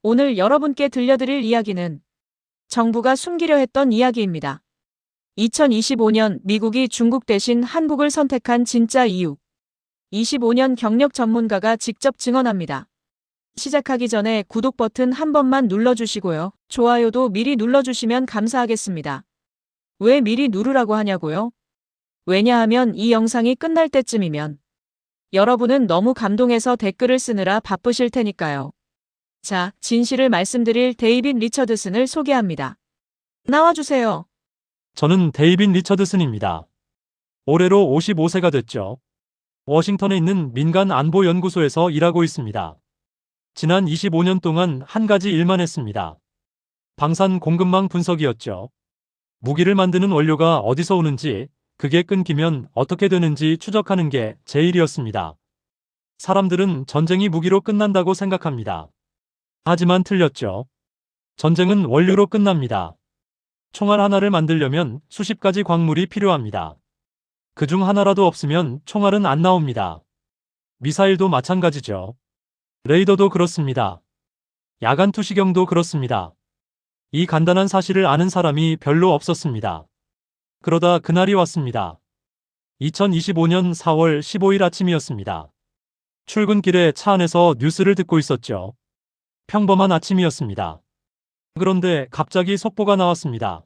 오늘 여러분께 들려드릴 이야기는 정부가 숨기려 했던 이야기입니다. 2025년 미국이 중국 대신 한국을 선택한 진짜 이유. 25년 경력 전문가가 직접 증언합니다. 시작하기 전에 구독 버튼 한 번만 눌러주시고요. 좋아요도 미리 눌러주시면 감사하겠습니다. 왜 미리 누르라고 하냐고요? 왜냐하면 이 영상이 끝날 때쯤이면 여러분은 너무 감동해서 댓글을 쓰느라 바쁘실 테니까요. 자, 진실을 말씀드릴 데이빗 리처드슨을 소개합니다. 나와주세요. 저는 데이빗 리처드슨입니다. 올해로 55세가 됐죠. 워싱턴에 있는 민간안보연구소에서 일하고 있습니다. 지난 25년 동안 한 가지 일만 했습니다. 방산 공급망 분석이었죠. 무기를 만드는 원료가 어디서 오는지, 그게 끊기면 어떻게 되는지 추적하는 게 제 일이었습니다. 사람들은 전쟁이 무기로 끝난다고 생각합니다. 하지만 틀렸죠. 전쟁은 원료로 끝납니다. 총알 하나를 만들려면 수십 가지 광물이 필요합니다. 그중 하나라도 없으면 총알은 안 나옵니다. 미사일도 마찬가지죠. 레이더도 그렇습니다. 야간 투시경도 그렇습니다. 이 간단한 사실을 아는 사람이 별로 없었습니다. 그러다 그날이 왔습니다. 2025년 4월 15일 아침이었습니다. 출근길에 차 안에서 뉴스를 듣고 있었죠. 평범한 아침이었습니다. 그런데 갑자기 속보가 나왔습니다.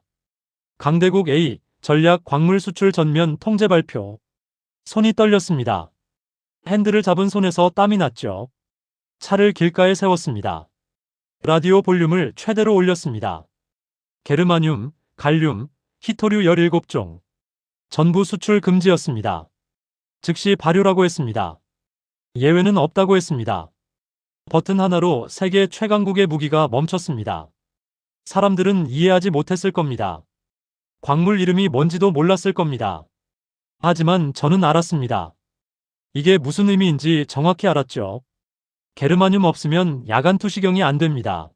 강대국 A 전략 광물 수출 전면 통제 발표. 손이 떨렸습니다. 핸들을 잡은 손에서 땀이 났죠. 차를 길가에 세웠습니다. 라디오 볼륨을 최대로 올렸습니다. 게르마늄, 갈륨, 히토류 17종. 전부 수출 금지였습니다. 즉시 발효라고 했습니다. 예외는 없다고 했습니다. 버튼 하나로 세계 최강국의 무기가 멈췄습니다. 사람들은 이해하지 못했을 겁니다. 광물 이름이 뭔지도 몰랐을 겁니다. 하지만 저는 알았습니다. 이게 무슨 의미인지 정확히 알았죠. 게르마늄 없으면 야간 투시경이 안 됩니다.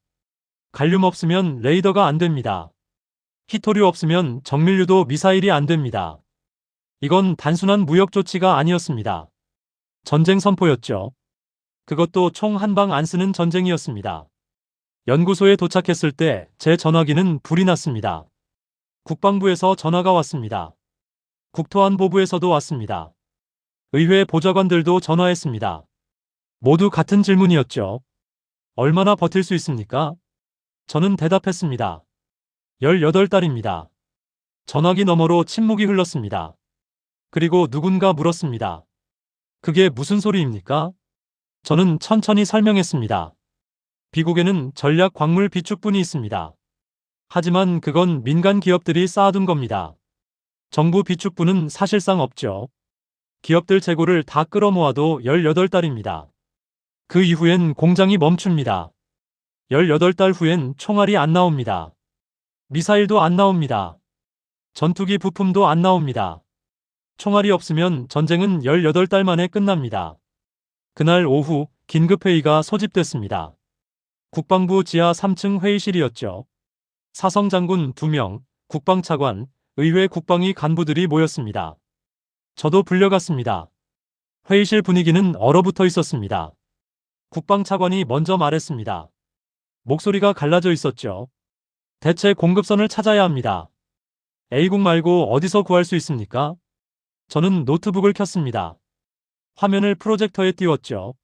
갈륨 없으면 레이더가 안 됩니다. 히토류 없으면 정밀유도 미사일이 안 됩니다. 이건 단순한 무역 조치가 아니었습니다. 전쟁 선포였죠. 그것도 총 한 방 안 쓰는 전쟁이었습니다. 연구소에 도착했을 때 제 전화기는 불이 났습니다. 국방부에서 전화가 왔습니다. 국토안보부에서도 왔습니다. 의회 보좌관들도 전화했습니다. 모두 같은 질문이었죠. 얼마나 버틸 수 있습니까? 저는 대답했습니다. 18달입니다. 전화기 너머로 침묵이 흘렀습니다. 그리고 누군가 물었습니다. 그게 무슨 소리입니까? 저는 천천히 설명했습니다. 미국에는 전략 광물 비축분이 있습니다. 하지만 그건 민간 기업들이 쌓아둔 겁니다. 정부 비축분은 사실상 없죠. 기업들 재고를 다 끌어모아도 18달입니다. 그 이후엔 공장이 멈춥니다. 18달 후엔 총알이 안 나옵니다. 미사일도 안 나옵니다. 전투기 부품도 안 나옵니다. 총알이 없으면 전쟁은 18달 만에 끝납니다. 그날 오후 긴급회의가 소집됐습니다. 국방부 지하 3층 회의실이었죠. 사성 장군 2명, 국방차관, 의회 국방위 간부들이 모였습니다. 저도 불려갔습니다. 회의실 분위기는 얼어붙어 있었습니다. 국방차관이 먼저 말했습니다. 목소리가 갈라져 있었죠. 대체 공급선을 찾아야 합니다. A국 말고 어디서 구할 수 있습니까? 저는 노트북을 켰습니다. 화면을 프로젝터에 띄웠죠.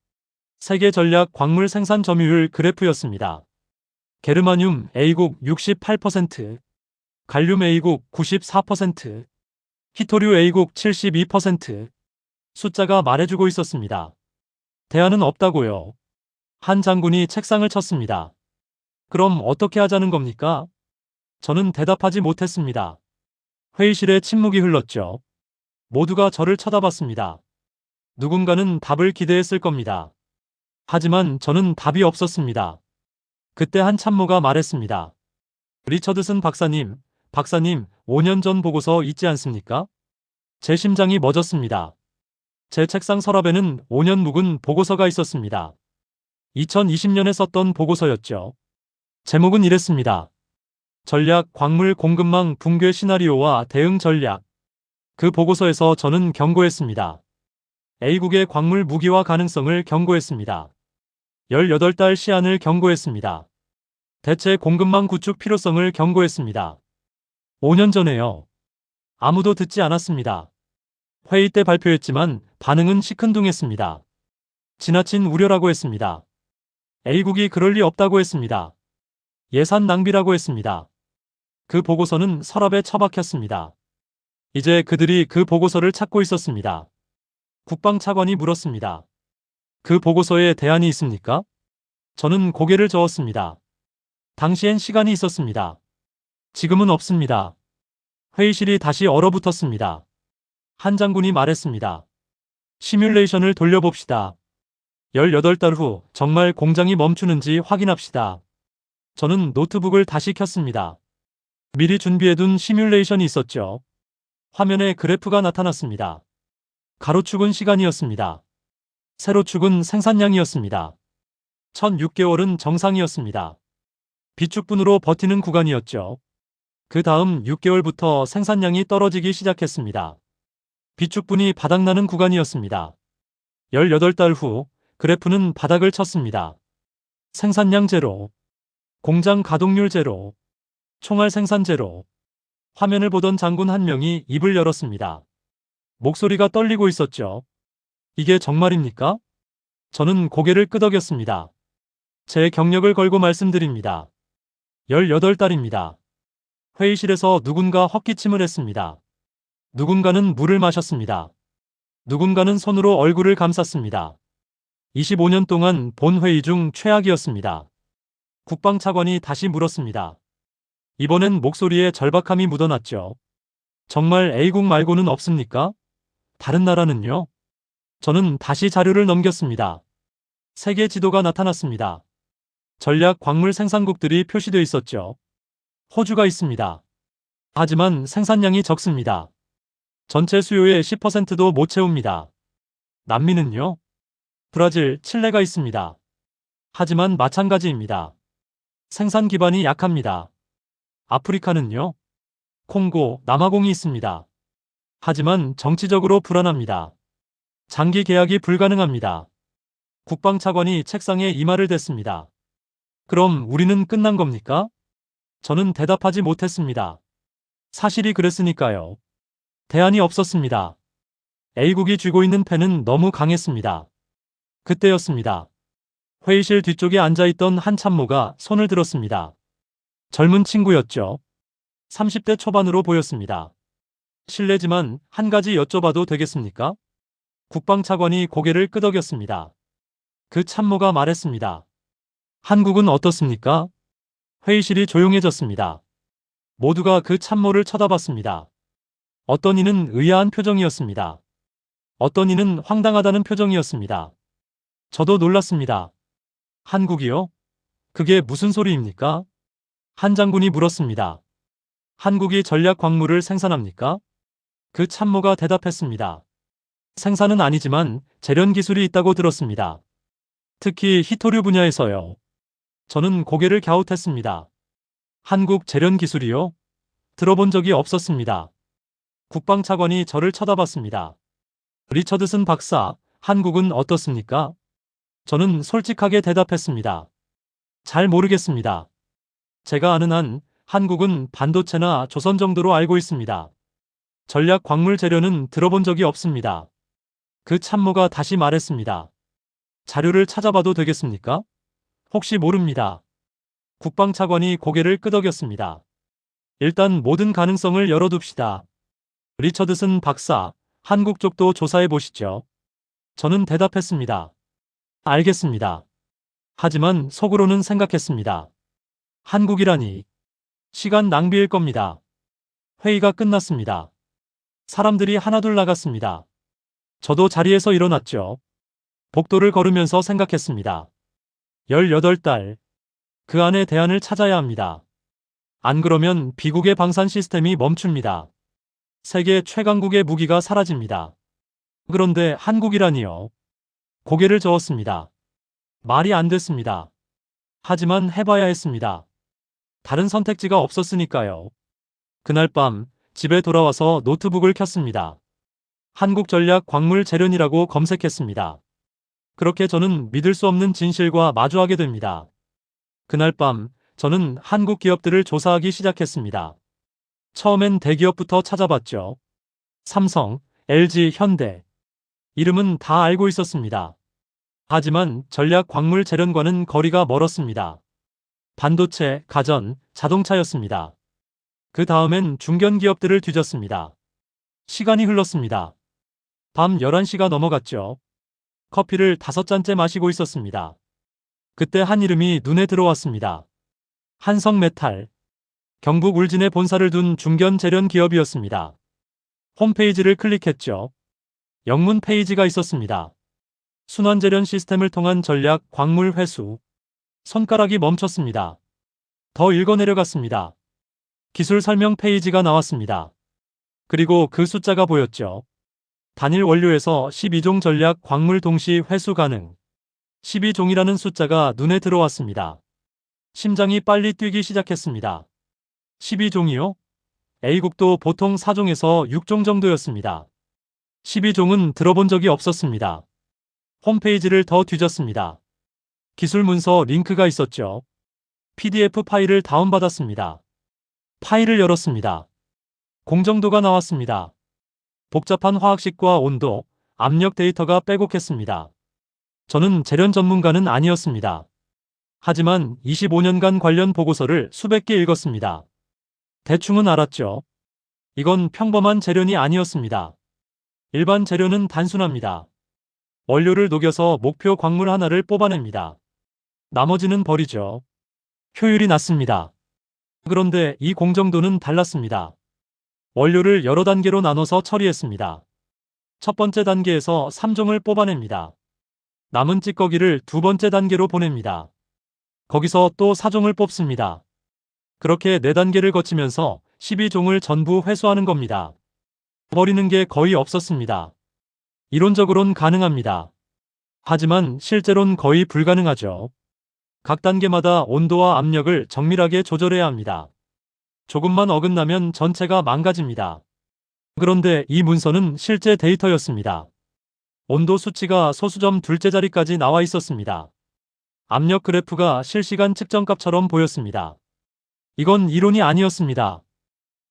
세계 전략 광물 생산 점유율 그래프였습니다. 게르마늄 A국 68%, 갈륨 A국 94%, 히토류 A국 72%. 숫자가 말해주고 있었습니다. 대안은 없다고요. 한 장군이 책상을 쳤습니다. 그럼 어떻게 하자는 겁니까? 저는 대답하지 못했습니다. 회의실에 침묵이 흘렀죠. 모두가 저를 쳐다봤습니다. 누군가는 답을 기대했을 겁니다. 하지만 저는 답이 없었습니다. 그때 한 참모가 말했습니다. 리처드슨 박사님, 5년 전 보고서 있지 않습니까? 제 심장이 멎었습니다. 제 책상 서랍에는 5년 묵은 보고서가 있었습니다. 2020년에 썼던 보고서였죠. 제목은 이랬습니다. 전략 광물 공급망 붕괴 시나리오와 대응 전략. 그 보고서에서 저는 경고했습니다. A국의 광물 무기화 가능성을 경고했습니다. 18달 시한을 경고했습니다. 대체 공급망 구축 필요성을 경고했습니다. 5년 전에요. 아무도 듣지 않았습니다. 회의 때 발표했지만 반응은 시큰둥했습니다. 지나친 우려라고 했습니다. A국이 그럴 리 없다고 했습니다. 예산 낭비라고 했습니다. 그 보고서는 서랍에 처박혔습니다. 이제 그들이 그 보고서를 찾고 있었습니다. 국방차관이 물었습니다. 그 보고서에 대안이 있습니까? 저는 고개를 저었습니다. 당시엔 시간이 있었습니다. 지금은 없습니다. 회의실이 다시 얼어붙었습니다. 한 장군이 말했습니다. 시뮬레이션을 돌려봅시다. 18달 후 정말 공장이 멈추는지 확인합시다. 저는 노트북을 다시 켰습니다. 미리 준비해둔 시뮬레이션이 있었죠. 화면에 그래프가 나타났습니다. 가로축은 시간이었습니다. 세로축은 생산량이었습니다. 1006개월은 정상이었습니다. 비축분으로 버티는 구간이었죠. 그 다음 6개월부터 생산량이 떨어지기 시작했습니다. 비축분이 바닥나는 구간이었습니다. 18달 후 그래프는 바닥을 쳤습니다. 생산량 제로, 공장 가동률 제로, 총알 생산 제로. 화면을 보던 장군 한 명이 입을 열었습니다. 목소리가 떨리고 있었죠. 이게 정말입니까? 저는 고개를 끄덕였습니다. 제 경력을 걸고 말씀드립니다. 18달입니다. 회의실에서 누군가 헛기침을 했습니다. 누군가는 물을 마셨습니다. 누군가는 손으로 얼굴을 감쌌습니다. 25년 동안 본 회의 중 최악이었습니다. 국방차관이 다시 물었습니다. 이번엔 목소리에 절박함이 묻어났죠. 정말 A국 말고는 없습니까? 다른 나라는요? 저는 다시 자료를 넘겼습니다. 세계 지도가 나타났습니다. 전략 광물 생산국들이 표시되어 있었죠. 호주가 있습니다. 하지만 생산량이 적습니다. 전체 수요의 10%도 못 채웁니다. 남미는요? 브라질, 칠레가 있습니다. 하지만 마찬가지입니다. 생산 기반이 약합니다. 아프리카는요? 콩고, 남아공이 있습니다. 하지만 정치적으로 불안합니다. 장기 계약이 불가능합니다. 국방차관이 책상에 이마를 댔습니다. 그럼 우리는 끝난 겁니까? 저는 대답하지 못했습니다. 사실이 그랬으니까요. 대안이 없었습니다. A국이 쥐고 있는 펜은 너무 강했습니다. 그때였습니다. 회의실 뒤쪽에 앉아있던 한 참모가 손을 들었습니다. 젊은 친구였죠. 30대 초반으로 보였습니다. 실례지만 한 가지 여쭤봐도 되겠습니까? 국방차관이 고개를 끄덕였습니다. 그 참모가 말했습니다. 한국은 어떻습니까? 회의실이 조용해졌습니다. 모두가 그 참모를 쳐다봤습니다. 어떤 이는 의아한 표정이었습니다. 어떤 이는 황당하다는 표정이었습니다. 저도 놀랐습니다. 한국이요? 그게 무슨 소리입니까? 한 장군이 물었습니다. 한국이 전략 광물을 생산합니까? 그 참모가 대답했습니다. 생산은 아니지만 재련 기술이 있다고 들었습니다. 특히 히토류 분야에서요. 저는 고개를 갸웃했습니다. 한국 재련 기술이요? 들어본 적이 없었습니다. 국방차관이 저를 쳐다봤습니다. 리처드슨 박사, 한국은 어떻습니까? 저는 솔직하게 대답했습니다. 잘 모르겠습니다. 제가 아는 한 한국은 반도체나 조선 정도로 알고 있습니다. 전략 광물 재료는 들어본 적이 없습니다. 그 참모가 다시 말했습니다. 자료를 찾아봐도 되겠습니까? 혹시 모릅니다. 국방차관이 고개를 끄덕였습니다. 일단 모든 가능성을 열어둡시다. 리처드슨 박사, 한국 쪽도 조사해 보시죠. 저는 대답했습니다. 알겠습니다. 하지만 속으로는 생각했습니다. 한국이라니. 시간 낭비일 겁니다. 회의가 끝났습니다. 사람들이 하나둘 나갔습니다. 저도 자리에서 일어났죠. 복도를 걸으면서 생각했습니다. 18달. 그 안에 대안을 찾아야 합니다. 안 그러면 비국의 방산 시스템이 멈춥니다. 세계 최강국의 무기가 사라집니다. 그런데 한국이라니요. 고개를 저었습니다. 말이 안 됐습니다. 하지만 해봐야 했습니다. 다른 선택지가 없었으니까요. 그날 밤 집에 돌아와서 노트북을 켰습니다. 한국 전략 광물 재련이라고 검색했습니다. 그렇게 저는 믿을 수 없는 진실과 마주하게 됩니다. 그날 밤 저는 한국 기업들을 조사하기 시작했습니다. 처음엔 대기업부터 찾아봤죠. 삼성, LG, 현대. 이름은 다 알고 있었습니다. 하지만 전략 광물 재련과는 거리가 멀었습니다. 반도체, 가전, 자동차였습니다. 그 다음엔 중견 기업들을 뒤졌습니다. 시간이 흘렀습니다. 밤 11시가 넘어갔죠. 커피를 5잔째 마시고 있었습니다. 그때 한 이름이 눈에 들어왔습니다. 한성메탈. 경북 울진에 본사를 둔 중견 재련 기업이었습니다. 홈페이지를 클릭했죠. 영문 페이지가 있었습니다. 순환재련 시스템을 통한 전략 광물 회수. 손가락이 멈췄습니다. 더 읽어 내려갔습니다. 기술 설명 페이지가 나왔습니다. 그리고 그 숫자가 보였죠. 단일 원료에서 12종 전략 광물 동시 회수 가능. 12종이라는 숫자가 눈에 들어왔습니다. 심장이 빨리 뛰기 시작했습니다. 12종이요? A국도 보통 4종에서 6종 정도였습니다. 12종은 들어본 적이 없었습니다. 홈페이지를 더 뒤졌습니다. 기술 문서 링크가 있었죠. PDF 파일을 다운받았습니다. 파일을 열었습니다. 공정도가 나왔습니다. 복잡한 화학식과 온도, 압력 데이터가 빼곡했습니다. 저는 재련 전문가는 아니었습니다. 하지만 25년간 관련 보고서를 수백 개 읽었습니다. 대충은 알았죠. 이건 평범한 재련이 아니었습니다. 일반 재련은 단순합니다. 원료를 녹여서 목표 광물 하나를 뽑아냅니다. 나머지는 버리죠. 효율이 낮습니다. 그런데 이 공정도는 달랐습니다. 원료를 여러 단계로 나눠서 처리했습니다. 첫 번째 단계에서 3종을 뽑아냅니다. 남은 찌꺼기를 두 번째 단계로 보냅니다. 거기서 또 4종을 뽑습니다. 그렇게 4단계를 거치면서 12종을 전부 회수하는 겁니다. 버리는 게 거의 없었습니다. 이론적으론 가능합니다. 하지만 실제론 거의 불가능하죠. 각 단계마다 온도와 압력을 정밀하게 조절해야 합니다. 조금만 어긋나면 전체가 망가집니다. 그런데 이 문서는 실제 데이터였습니다. 온도 수치가 소수점 둘째 자리까지 나와 있었습니다. 압력 그래프가 실시간 측정값처럼 보였습니다. 이건 이론이 아니었습니다.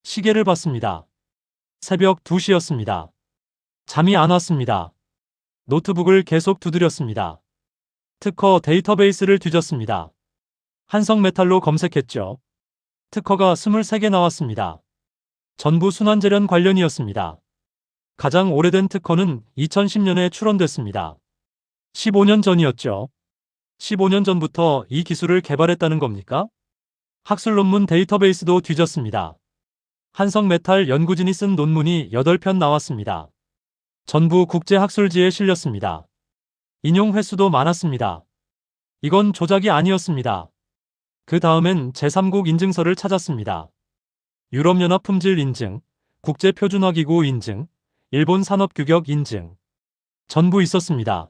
시계를 봤습니다. 새벽 2시였습니다. 잠이 안 왔습니다. 노트북을 계속 두드렸습니다. 특허 데이터베이스를 뒤졌습니다. 한성메탈로 검색했죠. 특허가 23개 나왔습니다. 전부 순환재련 관련이었습니다. 가장 오래된 특허는 2010년에 출원됐습니다. 15년 전이었죠. 15년 전부터 이 기술을 개발했다는 겁니까? 학술 논문 데이터베이스도 뒤졌습니다. 한성메탈 연구진이 쓴 논문이 8편 나왔습니다. 전부 국제학술지에 실렸습니다. 인용 횟수도 많았습니다. 이건 조작이 아니었습니다. 그 다음엔 제3국 인증서를 찾았습니다. 유럽연합 품질 인증, 국제표준화기구 인증, 일본 산업규격 인증. 전부 있었습니다.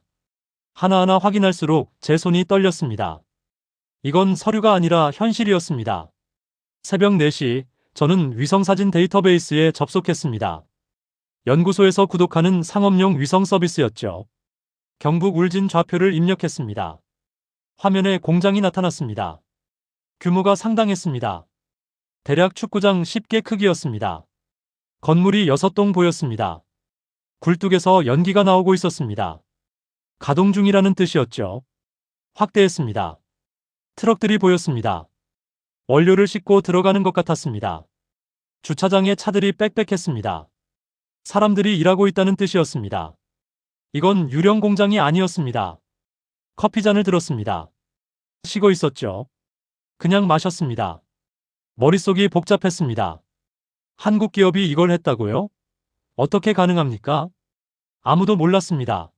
하나하나 확인할수록 제 손이 떨렸습니다. 이건 서류가 아니라 현실이었습니다. 새벽 4시, 저는 위성사진 데이터베이스에 접속했습니다. 연구소에서 구독하는 상업용 위성 서비스였죠. 경북 울진 좌표를 입력했습니다. 화면에 공장이 나타났습니다. 규모가 상당했습니다. 대략 축구장 10개 크기였습니다. 건물이 6동 보였습니다. 굴뚝에서 연기가 나오고 있었습니다. 가동 중이라는 뜻이었죠. 확대했습니다. 트럭들이 보였습니다. 원료를 싣고 들어가는 것 같았습니다. 주차장에 차들이 빽빽했습니다. 사람들이 일하고 있다는 뜻이었습니다. 이건 유령 공장이 아니었습니다. 커피잔을 들었습니다. 쉬고 있었죠. 그냥 마셨습니다. 머릿속이 복잡했습니다. 한국 기업이 이걸 했다고요? 어떻게 가능합니까? 아무도 몰랐습니다.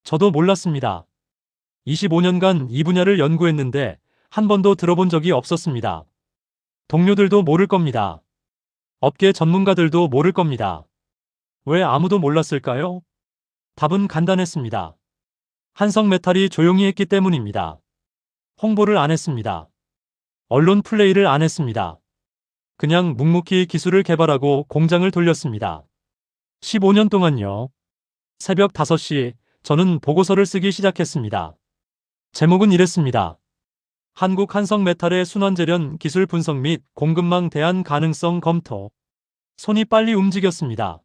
저도 몰랐습니다. 25년간 이 분야를 연구했는데 한 번도 들어본 적이 없었습니다. 동료들도 모를 겁니다. 업계 전문가들도 모를 겁니다. 왜 아무도 몰랐을까요? 답은 간단했습니다. 한성메탈이 조용히 했기 때문입니다. 홍보를 안 했습니다. 언론 플레이를 안 했습니다. 그냥 묵묵히 기술을 개발하고 공장을 돌렸습니다. 15년 동안요. 새벽 5시 저는 보고서를 쓰기 시작했습니다. 제목은 이랬습니다. 한국 한성메탈의 순환재련 기술 분석 및 공급망 대안 가능성 검토. 손이 빨리 움직였습니다.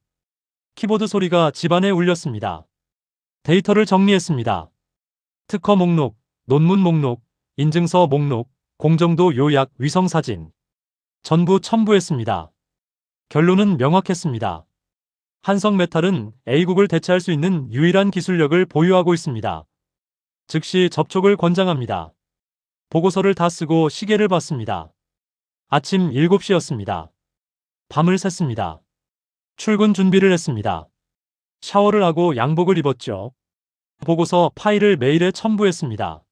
키보드 소리가 집안에 울렸습니다. 데이터를 정리했습니다. 특허 목록, 논문 목록, 인증서 목록, 공정도 요약, 위성사진. 전부 첨부했습니다. 결론은 명확했습니다. 한성메탈은 A국을 대체할 수 있는 유일한 기술력을 보유하고 있습니다. 즉시 접촉을 권장합니다. 보고서를 다 쓰고 시계를 봤습니다. 아침 7시였습니다. 밤을 샜습니다. 출근 준비를 했습니다. 샤워를 하고 양복을 입었죠. 보고서 파일을 메일에 첨부했습니다.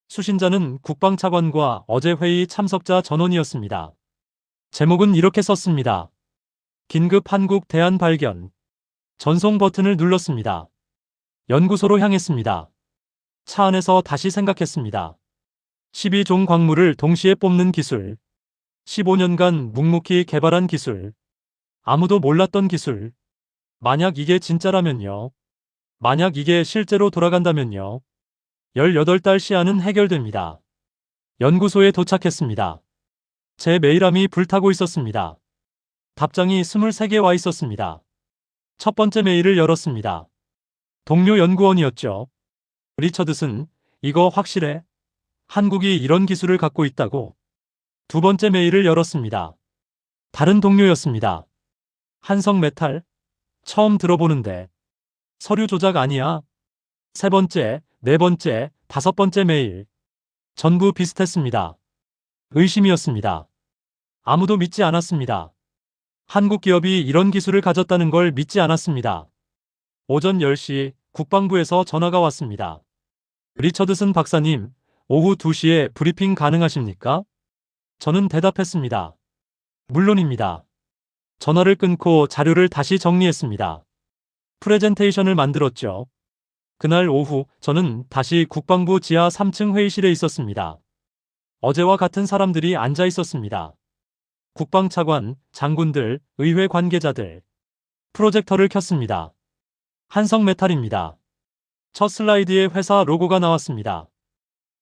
수신자는 국방차관과 어제 회의 참석자 전원이었습니다. 제목은 이렇게 썼습니다. 긴급 한국 대안 발견. 전송 버튼을 눌렀습니다. 연구소로 향했습니다. 차 안에서 다시 생각했습니다. 12종 광물을 동시에 뽑는 기술. 15년간 묵묵히 개발한 기술. 아무도 몰랐던 기술. 만약 이게 진짜라면요. 만약 이게 실제로 돌아간다면요. 18달 시한은 해결됩니다. 연구소에 도착했습니다. 제 메일함이 불타고 있었습니다. 답장이 23개 와 있었습니다. 첫 번째 메일을 열었습니다. 동료 연구원이었죠. 리처드슨, 이거 확실해? 한국이 이런 기술을 갖고 있다고? 두 번째 메일을 열었습니다. 다른 동료였습니다. 한성메탈? 처음 들어보는데. 서류 조작 아니야? 세 번째, 네 번째, 다섯 번째 메일. 전부 비슷했습니다. 의심이었습니다. 아무도 믿지 않았습니다. 한국 기업이 이런 기술을 가졌다는 걸 믿지 않았습니다. 오전 10시 국방부에서 전화가 왔습니다. 리처드슨 박사님, 오후 2시에 브리핑 가능하십니까? 저는 대답했습니다. 물론입니다. 전화를 끊고 자료를 다시 정리했습니다. 프레젠테이션을 만들었죠. 그날 오후 저는 다시 국방부 지하 3층 회의실에 있었습니다. 어제와 같은 사람들이 앉아 있었습니다. 국방차관, 장군들, 의회 관계자들. 프로젝터를 켰습니다. 한성메탈입니다. 첫 슬라이드에 회사 로고가 나왔습니다.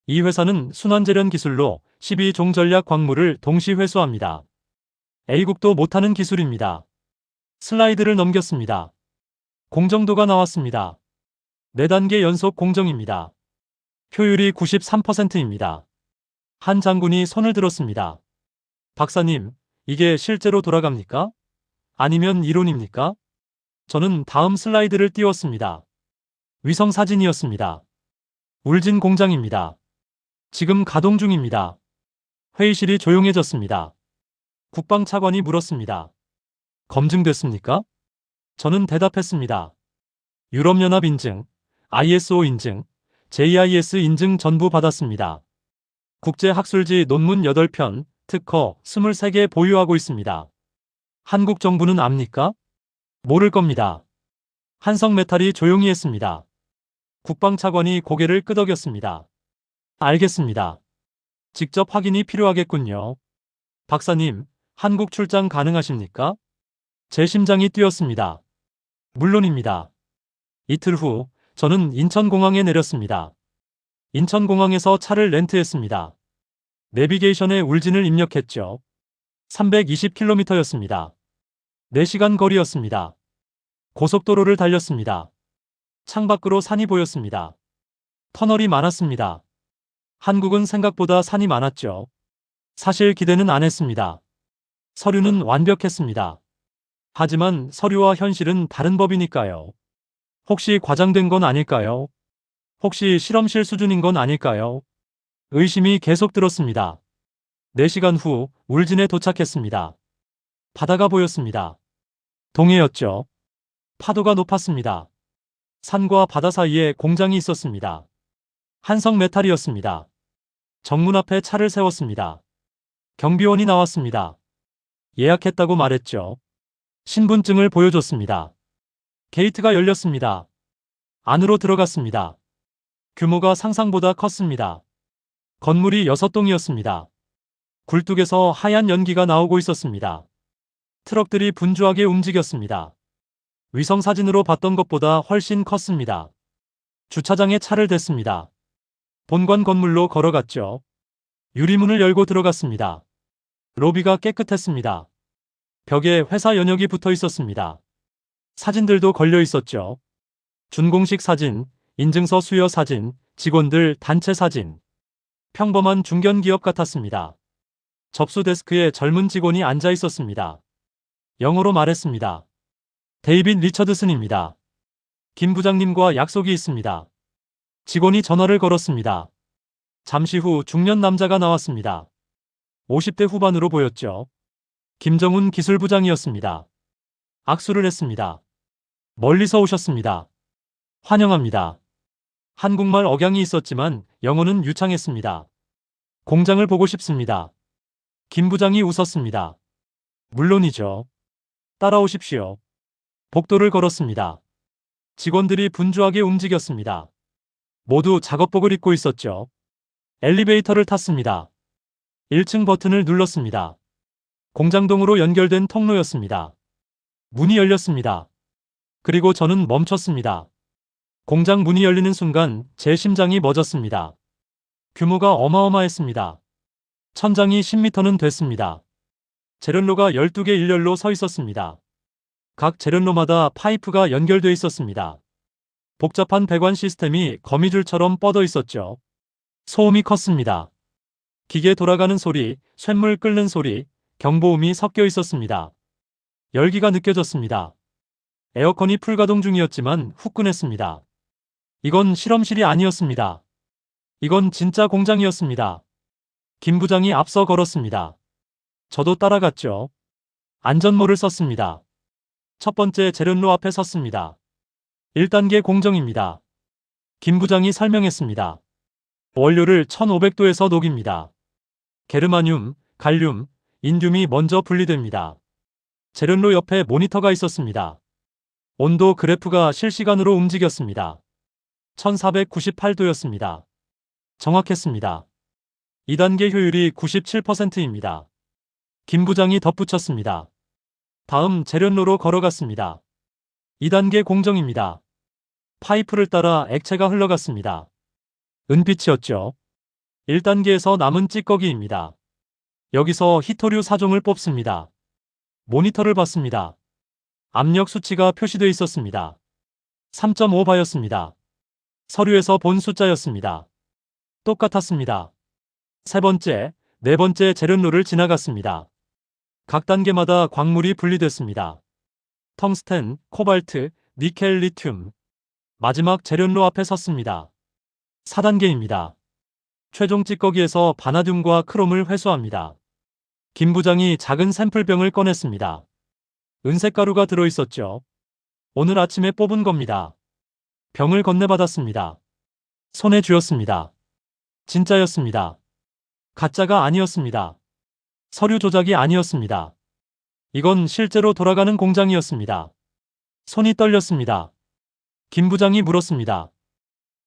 이 회사는 순환재련 기술로 12종 전략 광물을 동시 회수합니다. A국도 못하는 기술입니다. 슬라이드를 넘겼습니다. 공정도가 나왔습니다. 4단계 연속 공정입니다. 효율이 93%입니다. 한 장군이 손을 들었습니다. 박사님, 이게 실제로 돌아갑니까? 아니면 이론입니까? 저는 다음 슬라이드를 띄웠습니다. 위성 사진이었습니다. 울진 공장입니다. 지금 가동 중입니다. 회의실이 조용해졌습니다. 국방차관이 물었습니다. 검증됐습니까? 저는 대답했습니다. 유럽연합 인증, ISO 인증, JIS 인증 전부 받았습니다. 국제학술지 논문 8편, 특허 23개 보유하고 있습니다. 한국 정부는 압니까? 모를 겁니다. 한성메탈이 조용히 했습니다. 국방차관이 고개를 끄덕였습니다. 알겠습니다. 직접 확인이 필요하겠군요. 박사님, 한국 출장 가능하십니까? 제 심장이 뛰었습니다. 물론입니다. 이틀 후 저는 인천공항에 내렸습니다. 인천공항에서 차를 렌트했습니다. 내비게이션에 울진을 입력했죠. 320km였습니다. 4시간 거리였습니다. 고속도로를 달렸습니다. 창밖으로 산이 보였습니다. 터널이 많았습니다. 한국은 생각보다 산이 많았죠. 사실 기대는 안 했습니다. 서류는 완벽했습니다. 하지만 서류와 현실은 다른 법이니까요. 혹시 과장된 건 아닐까요? 혹시 실험실 수준인 건 아닐까요? 의심이 계속 들었습니다. 4시간 후 울진에 도착했습니다. 바다가 보였습니다. 동해였죠. 파도가 높았습니다. 산과 바다 사이에 공장이 있었습니다. 한성메탈이었습니다. 정문 앞에 차를 세웠습니다. 경비원이 나왔습니다. 예약했다고 말했죠. 신분증을 보여줬습니다. 게이트가 열렸습니다. 안으로 들어갔습니다. 규모가 상상보다 컸습니다. 건물이 6동이었습니다. 굴뚝에서 하얀 연기가 나오고 있었습니다. 트럭들이 분주하게 움직였습니다. 위성사진으로 봤던 것보다 훨씬 컸습니다. 주차장에 차를 댔습니다. 본관 건물로 걸어갔죠. 유리문을 열고 들어갔습니다. 로비가 깨끗했습니다. 벽에 회사 연역이 붙어 있었습니다. 사진들도 걸려 있었죠. 준공식 사진, 인증서 수여 사진, 직원들 단체 사진. 평범한 중견기업 같았습니다. 접수 데스크에 젊은 직원이 앉아 있었습니다. 영어로 말했습니다. 데이빗 리처드슨입니다. 김 부장님과 약속이 있습니다. 직원이 전화를 걸었습니다. 잠시 후 중년 남자가 나왔습니다. 50대 후반으로 보였죠. 김정훈 기술부장이었습니다. 악수를 했습니다. 멀리서 오셨습니다. 환영합니다. 한국말 억양이 있었지만 영어는 유창했습니다. 공장을 보고 싶습니다. 김 부장이 웃었습니다. 물론이죠. 따라오십시오. 복도를 걸었습니다. 직원들이 분주하게 움직였습니다. 모두 작업복을 입고 있었죠. 엘리베이터를 탔습니다. 1층 버튼을 눌렀습니다. 공장동으로 연결된 통로였습니다. 문이 열렸습니다. 그리고 저는 멈췄습니다. 공장 문이 열리는 순간 제 심장이 멎었습니다. 규모가 어마어마했습니다. 천장이 10m는 됐습니다. 재련로가 12개 일렬로 서 있었습니다. 각 재련로마다 파이프가 연결돼 있었습니다. 복잡한 배관 시스템이 거미줄처럼 뻗어 있었죠. 소음이 컸습니다. 기계 돌아가는 소리, 쇳물 끓는 소리, 경보음이 섞여 있었습니다. 열기가 느껴졌습니다. 에어컨이 풀가동 중이었지만 후끈했습니다. 이건 실험실이 아니었습니다. 이건 진짜 공장이었습니다. 김 부장이 앞서 걸었습니다. 저도 따라갔죠. 안전모를 썼습니다. 첫 번째 재련로 앞에 섰습니다. 1단계 공정입니다. 김 부장이 설명했습니다. 원료를 1500도에서 녹입니다. 게르마늄, 갈륨, 인듐이 먼저 분리됩니다. 재련로 옆에 모니터가 있었습니다. 온도 그래프가 실시간으로 움직였습니다. 1498도였습니다. 정확했습니다. 2단계 효율이 97%입니다. 김 부장이 덧붙였습니다. 다음 재련로로 걸어갔습니다. 2단계 공정입니다. 파이프를 따라 액체가 흘러갔습니다. 은빛이었죠. 1단계에서 남은 찌꺼기입니다. 여기서 히토류 4종을 뽑습니다. 모니터를 봤습니다. 압력 수치가 표시되어 있었습니다. 3.5바였습니다. 서류에서 본 숫자였습니다. 똑같았습니다. 세 번째, 네 번째 재련로를 지나갔습니다. 각 단계마다 광물이 분리됐습니다. 텅스텐, 코발트, 니켈, 리튬. 마지막 재련로 앞에 섰습니다. 4단계입니다. 최종 찌꺼기에서 바나듐과 크롬을 회수합니다. 김 부장이 작은 샘플병을 꺼냈습니다. 은색 가루가 들어있었죠. 오늘 아침에 뽑은 겁니다. 병을 건네받았습니다. 손에 쥐었습니다. 진짜였습니다. 가짜가 아니었습니다. 서류 조작이 아니었습니다. 이건 실제로 돌아가는 공장이었습니다. 손이 떨렸습니다. 김 부장이 물었습니다.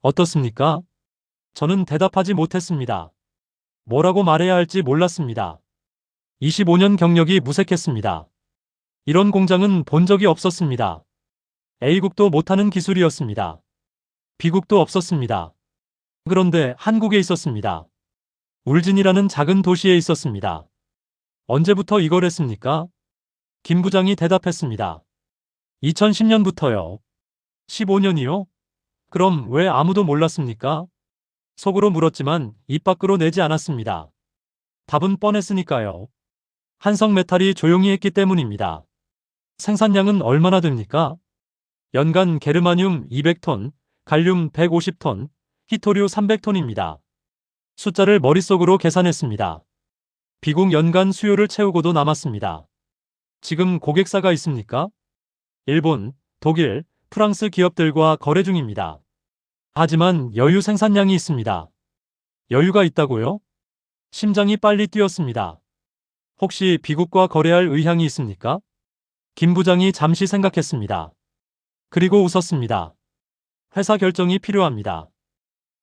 어떻습니까? 저는 대답하지 못했습니다. 뭐라고 말해야 할지 몰랐습니다. 25년 경력이 무색했습니다. 이런 공장은 본 적이 없었습니다. A국도 못하는 기술이었습니다. B국도 없었습니다. 그런데 한국에 있었습니다. 울진이라는 작은 도시에 있었습니다. 언제부터 이걸 했습니까? 김 부장이 대답했습니다. 2010년부터요. 15년이요? 그럼 왜 아무도 몰랐습니까? 속으로 물었지만 입 밖으로 내지 않았습니다. 답은 뻔했으니까요. 한성메탈이 조용히 했기 때문입니다. 생산량은 얼마나 됩니까? 연간 게르마늄 200톤, 갈륨 150톤, 히토류 300톤입니다. 숫자를 머릿속으로 계산했습니다. 비국 연간 수요를 채우고도 남았습니다. 지금 고객사가 있습니까? 일본, 독일, 프랑스 기업들과 거래 중입니다. 하지만 여유 생산량이 있습니다. 여유가 있다고요? 심장이 빨리 뛰었습니다. 혹시 비국과 거래할 의향이 있습니까? 김 부장이 잠시 생각했습니다. 그리고 웃었습니다. 회사 결정이 필요합니다.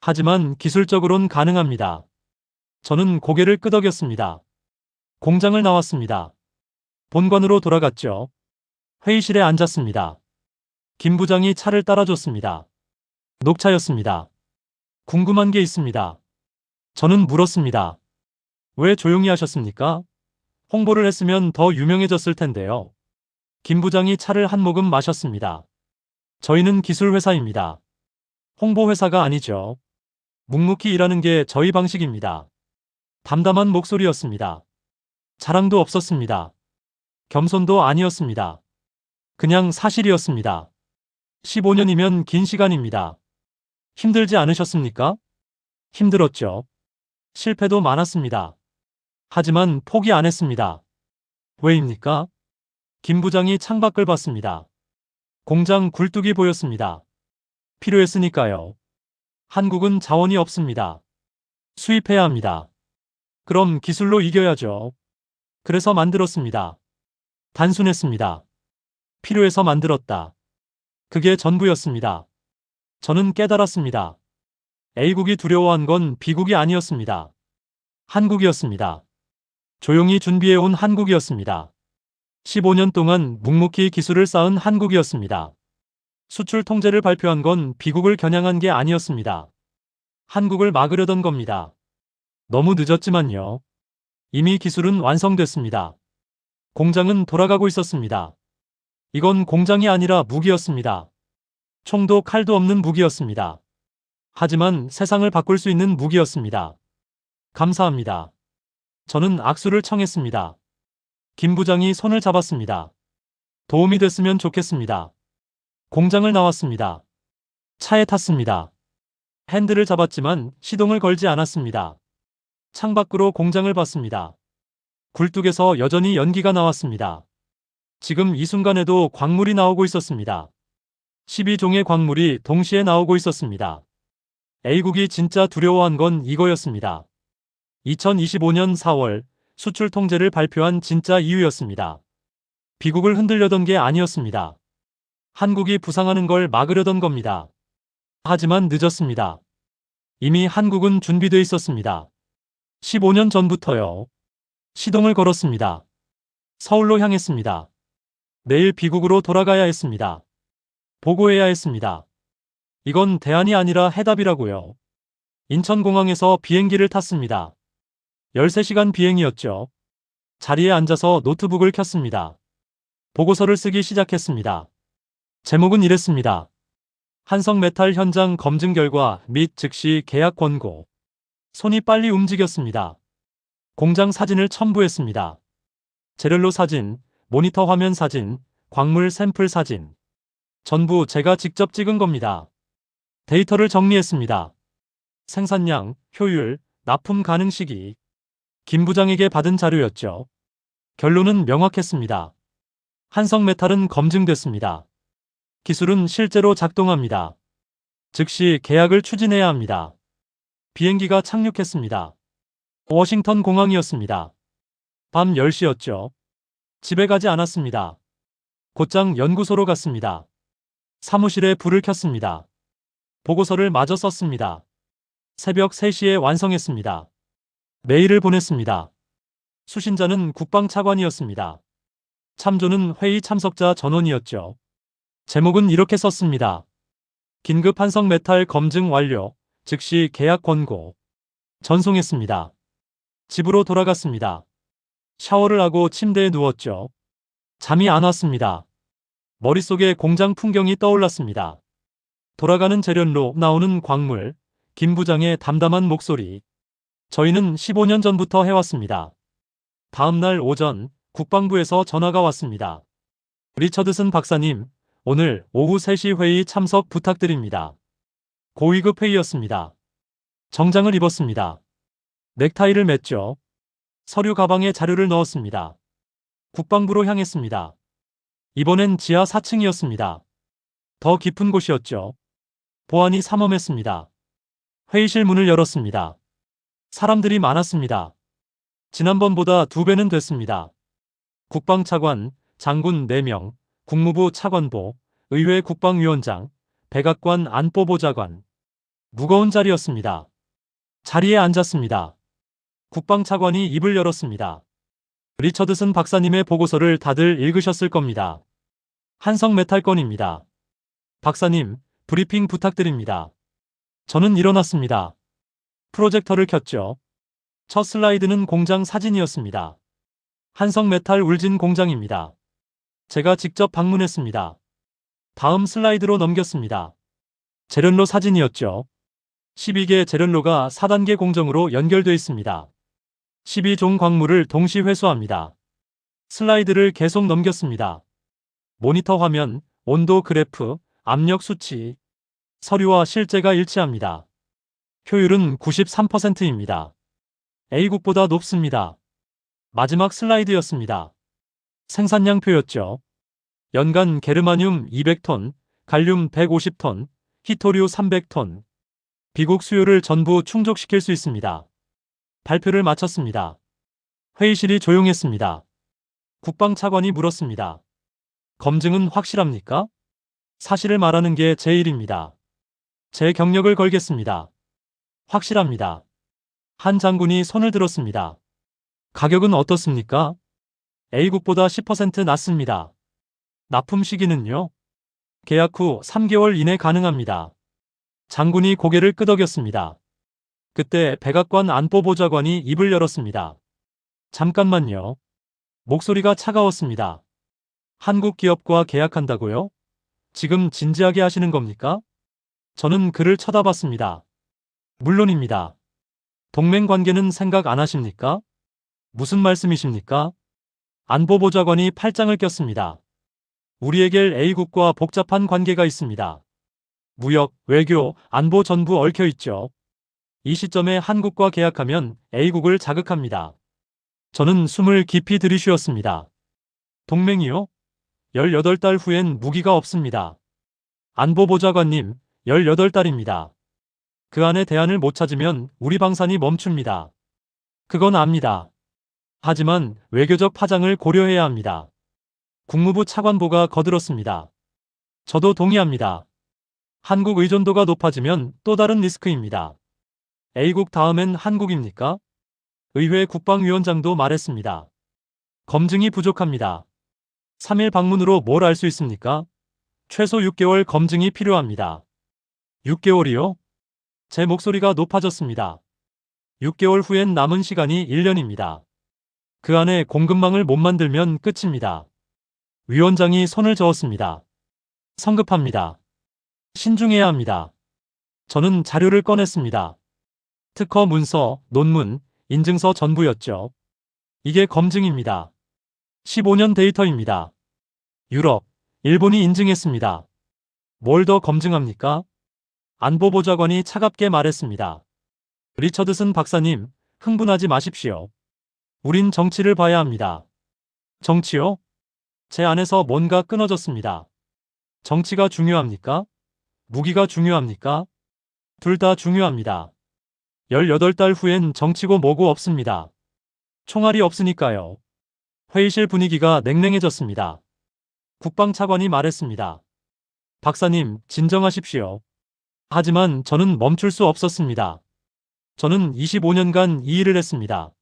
하지만 기술적으론 가능합니다. 저는 고개를 끄덕였습니다. 공장을 나왔습니다. 본관으로 돌아갔죠. 회의실에 앉았습니다. 김 부장이 차를 따라줬습니다. 녹차였습니다. 궁금한 게 있습니다. 저는 물었습니다. 왜 조용히 하셨습니까? 홍보를 했으면 더 유명해졌을 텐데요. 김 부장이 차를 한 모금 마셨습니다. 저희는 기술회사입니다. 홍보회사가 아니죠. 묵묵히 일하는 게 저희 방식입니다. 담담한 목소리였습니다. 자랑도 없었습니다. 겸손도 아니었습니다. 그냥 사실이었습니다. 15년이면 긴 시간입니다. 힘들지 않으셨습니까? 힘들었죠. 실패도 많았습니다. 하지만 포기 안 했습니다. 왜입니까? 김 부장이 창밖을 봤습니다. 공장 굴뚝이 보였습니다. 필요했으니까요. 한국은 자원이 없습니다. 수입해야 합니다. 그럼 기술로 이겨야죠. 그래서 만들었습니다. 단순했습니다. 필요해서 만들었다. 그게 전부였습니다. 저는 깨달았습니다. A국이 두려워한 건 B국이 아니었습니다. 한국이었습니다. 조용히 준비해온 한국이었습니다. 15년 동안 묵묵히 기술을 쌓은 한국이었습니다. 수출 통제를 발표한 건 B국을 겨냥한 게 아니었습니다. 한국을 막으려던 겁니다. 너무 늦었지만요. 이미 기술은 완성됐습니다. 공장은 돌아가고 있었습니다. 이건 공장이 아니라 무기였습니다. 총도 칼도 없는 무기였습니다. 하지만 세상을 바꿀 수 있는 무기였습니다. 감사합니다. 저는 악수를 청했습니다. 김 부장이 손을 잡았습니다. 도움이 됐으면 좋겠습니다. 공장을 나왔습니다. 차에 탔습니다. 핸들을 잡았지만 시동을 걸지 않았습니다. 창밖으로 공장을 봤습니다. 굴뚝에서 여전히 연기가 나왔습니다. 지금 이 순간에도 광물이 나오고 있었습니다. 12종의 광물이 동시에 나오고 있었습니다. A국이 진짜 두려워한 건 이거였습니다. 2025년 4월 수출 통제를 발표한 진짜 이유였습니다. B국을 흔들려던 게 아니었습니다. 한국이 부상하는 걸 막으려던 겁니다. 하지만 늦었습니다. 이미 한국은 준비돼 있었습니다. 15년 전부터요. 시동을 걸었습니다. 서울로 향했습니다. 내일 B국으로 돌아가야 했습니다. 보고해야 했습니다. 이건 대안이 아니라 해답이라고요. 인천공항에서 비행기를 탔습니다. 13시간 비행이었죠. 자리에 앉아서 노트북을 켰습니다. 보고서를 쓰기 시작했습니다. 제목은 이랬습니다. 한성메탈 현장 검증 결과 및 즉시 계약 권고. 손이 빨리 움직였습니다. 공장 사진을 첨부했습니다. 재련로 사진, 모니터 화면 사진, 광물 샘플 사진. 전부 제가 직접 찍은 겁니다. 데이터를 정리했습니다. 생산량, 효율, 납품 가능 시기. 김 부장에게 받은 자료였죠. 결론은 명확했습니다. 한성메탈은 검증됐습니다. 기술은 실제로 작동합니다. 즉시 계약을 추진해야 합니다. 비행기가 착륙했습니다. 워싱턴 공항이었습니다. 밤 10시였죠. 집에 가지 않았습니다. 곧장 연구소로 갔습니다. 사무실에 불을 켰습니다. 보고서를 마저 썼습니다. 새벽 3시에 완성했습니다. 메일을 보냈습니다. 수신자는 국방차관이었습니다. 참조는 회의 참석자 전원이었죠. 제목은 이렇게 썼습니다. 긴급 한성메탈 검증 완료, 즉시 계약 권고. 전송했습니다. 집으로 돌아갔습니다. 샤워를 하고 침대에 누웠죠. 잠이 안 왔습니다. 머릿속에 공장 풍경이 떠올랐습니다. 돌아가는 재련로, 나오는 광물, 김 부장의 담담한 목소리. 저희는 15년 전부터 해왔습니다. 다음 날 오전 국방부에서 전화가 왔습니다. 리처드슨 박사님, 오늘 오후 3시 회의 참석 부탁드립니다. 고위급 회의였습니다. 정장을 입었습니다. 넥타이를 맸죠. 서류 가방에 자료를 넣었습니다. 국방부로 향했습니다. 이번엔 지하 4층이었습니다. 더 깊은 곳이었죠. 보안이 삼엄했습니다. 회의실 문을 열었습니다. 사람들이 많았습니다. 지난번보다 2배는 됐습니다. 국방차관, 장군 4명, 국무부 차관보, 의회 국방위원장, 백악관 안보보좌관. 무거운 자리였습니다. 자리에 앉았습니다. 국방차관이 입을 열었습니다. 리처드슨 박사님의 보고서를 다들 읽으셨을 겁니다. 한성메탈 건입니다. 박사님, 브리핑 부탁드립니다. 저는 일어났습니다. 프로젝터를 켰죠. 첫 슬라이드는 공장 사진이었습니다. 한성메탈 울진 공장입니다. 제가 직접 방문했습니다. 다음 슬라이드로 넘겼습니다. 제련로 사진이었죠. 12개 제련로가 4단계 공정으로 연결되어 있습니다. 12종 광물을 동시 회수합니다. 슬라이드를 계속 넘겼습니다. 모니터 화면, 온도 그래프, 압력 수치, 서류와 실제가 일치합니다. 효율은 93%입니다. A국보다 높습니다. 마지막 슬라이드였습니다. 생산량표였죠. 연간 게르마늄 200톤, 갈륨 150톤, 히토류 300톤. 비국 수요를 전부 충족시킬 수 있습니다. 발표를 마쳤습니다. 회의실이 조용했습니다. 국방차관이 물었습니다. 검증은 확실합니까? 사실을 말하는 게 제 일입니다. 제 경력을 걸겠습니다. 확실합니다. 한 장군이 손을 들었습니다. 가격은 어떻습니까? A국보다 10% 낮습니다. 납품 시기는요? 계약 후 3개월 이내 가능합니다. 장군이 고개를 끄덕였습니다. 그때 백악관 안보보좌관이 입을 열었습니다. 잠깐만요. 목소리가 차가웠습니다. 한국 기업과 계약한다고요? 지금 진지하게 하시는 겁니까? 저는 그를 쳐다봤습니다. 물론입니다. 동맹 관계는 생각 안 하십니까? 무슨 말씀이십니까? 안보보좌관이 팔짱을 꼈습니다. 우리에겐 A국과 복잡한 관계가 있습니다. 무역, 외교, 안보 전부 얽혀 있죠. 이 시점에 한국과 계약하면 A국을 자극합니다. 저는 숨을 깊이 들이쉬었습니다. 동맹이요? 18달 후엔 무기가 없습니다. 안보보좌관님, 18달입니다. 그 안에 대안을 못 찾으면 우리 방산이 멈춥니다. 그건 압니다. 하지만 외교적 파장을 고려해야 합니다. 국무부 차관보가 거들었습니다. 저도 동의합니다. 한국 의존도가 높아지면 또 다른 리스크입니다. A국 다음엔 한국입니까? 의회 국방위원장도 말했습니다. 검증이 부족합니다. 3일 방문으로 뭘 알 수 있습니까? 최소 6개월 검증이 필요합니다. 6개월이요? 제 목소리가 높아졌습니다. 6개월 후엔 남은 시간이 1년입니다. 그 안에 공급망을 못 만들면 끝입니다. 위원장이 손을 저었습니다. 성급합니다. 신중해야 합니다. 저는 자료를 꺼냈습니다. 특허 문서, 논문, 인증서 전부였죠. 이게 검증입니다. 15년 데이터입니다. 유럽, 일본이 인증했습니다. 뭘 더 검증합니까? 안보보좌관이 차갑게 말했습니다. 리처드슨 박사님, 흥분하지 마십시오. 우린 정치를 봐야 합니다. 정치요? 제 안에서 뭔가 끊어졌습니다. 정치가 중요합니까? 무기가 중요합니까? 둘 다 중요합니다. 18달 후엔 정치고 뭐고 없습니다. 총알이 없으니까요. 회의실 분위기가 냉랭해졌습니다. 국방차관이 말했습니다. 박사님, 진정하십시오. 하지만 저는 멈출 수 없었습니다. 저는 25년간 이 일을 했습니다.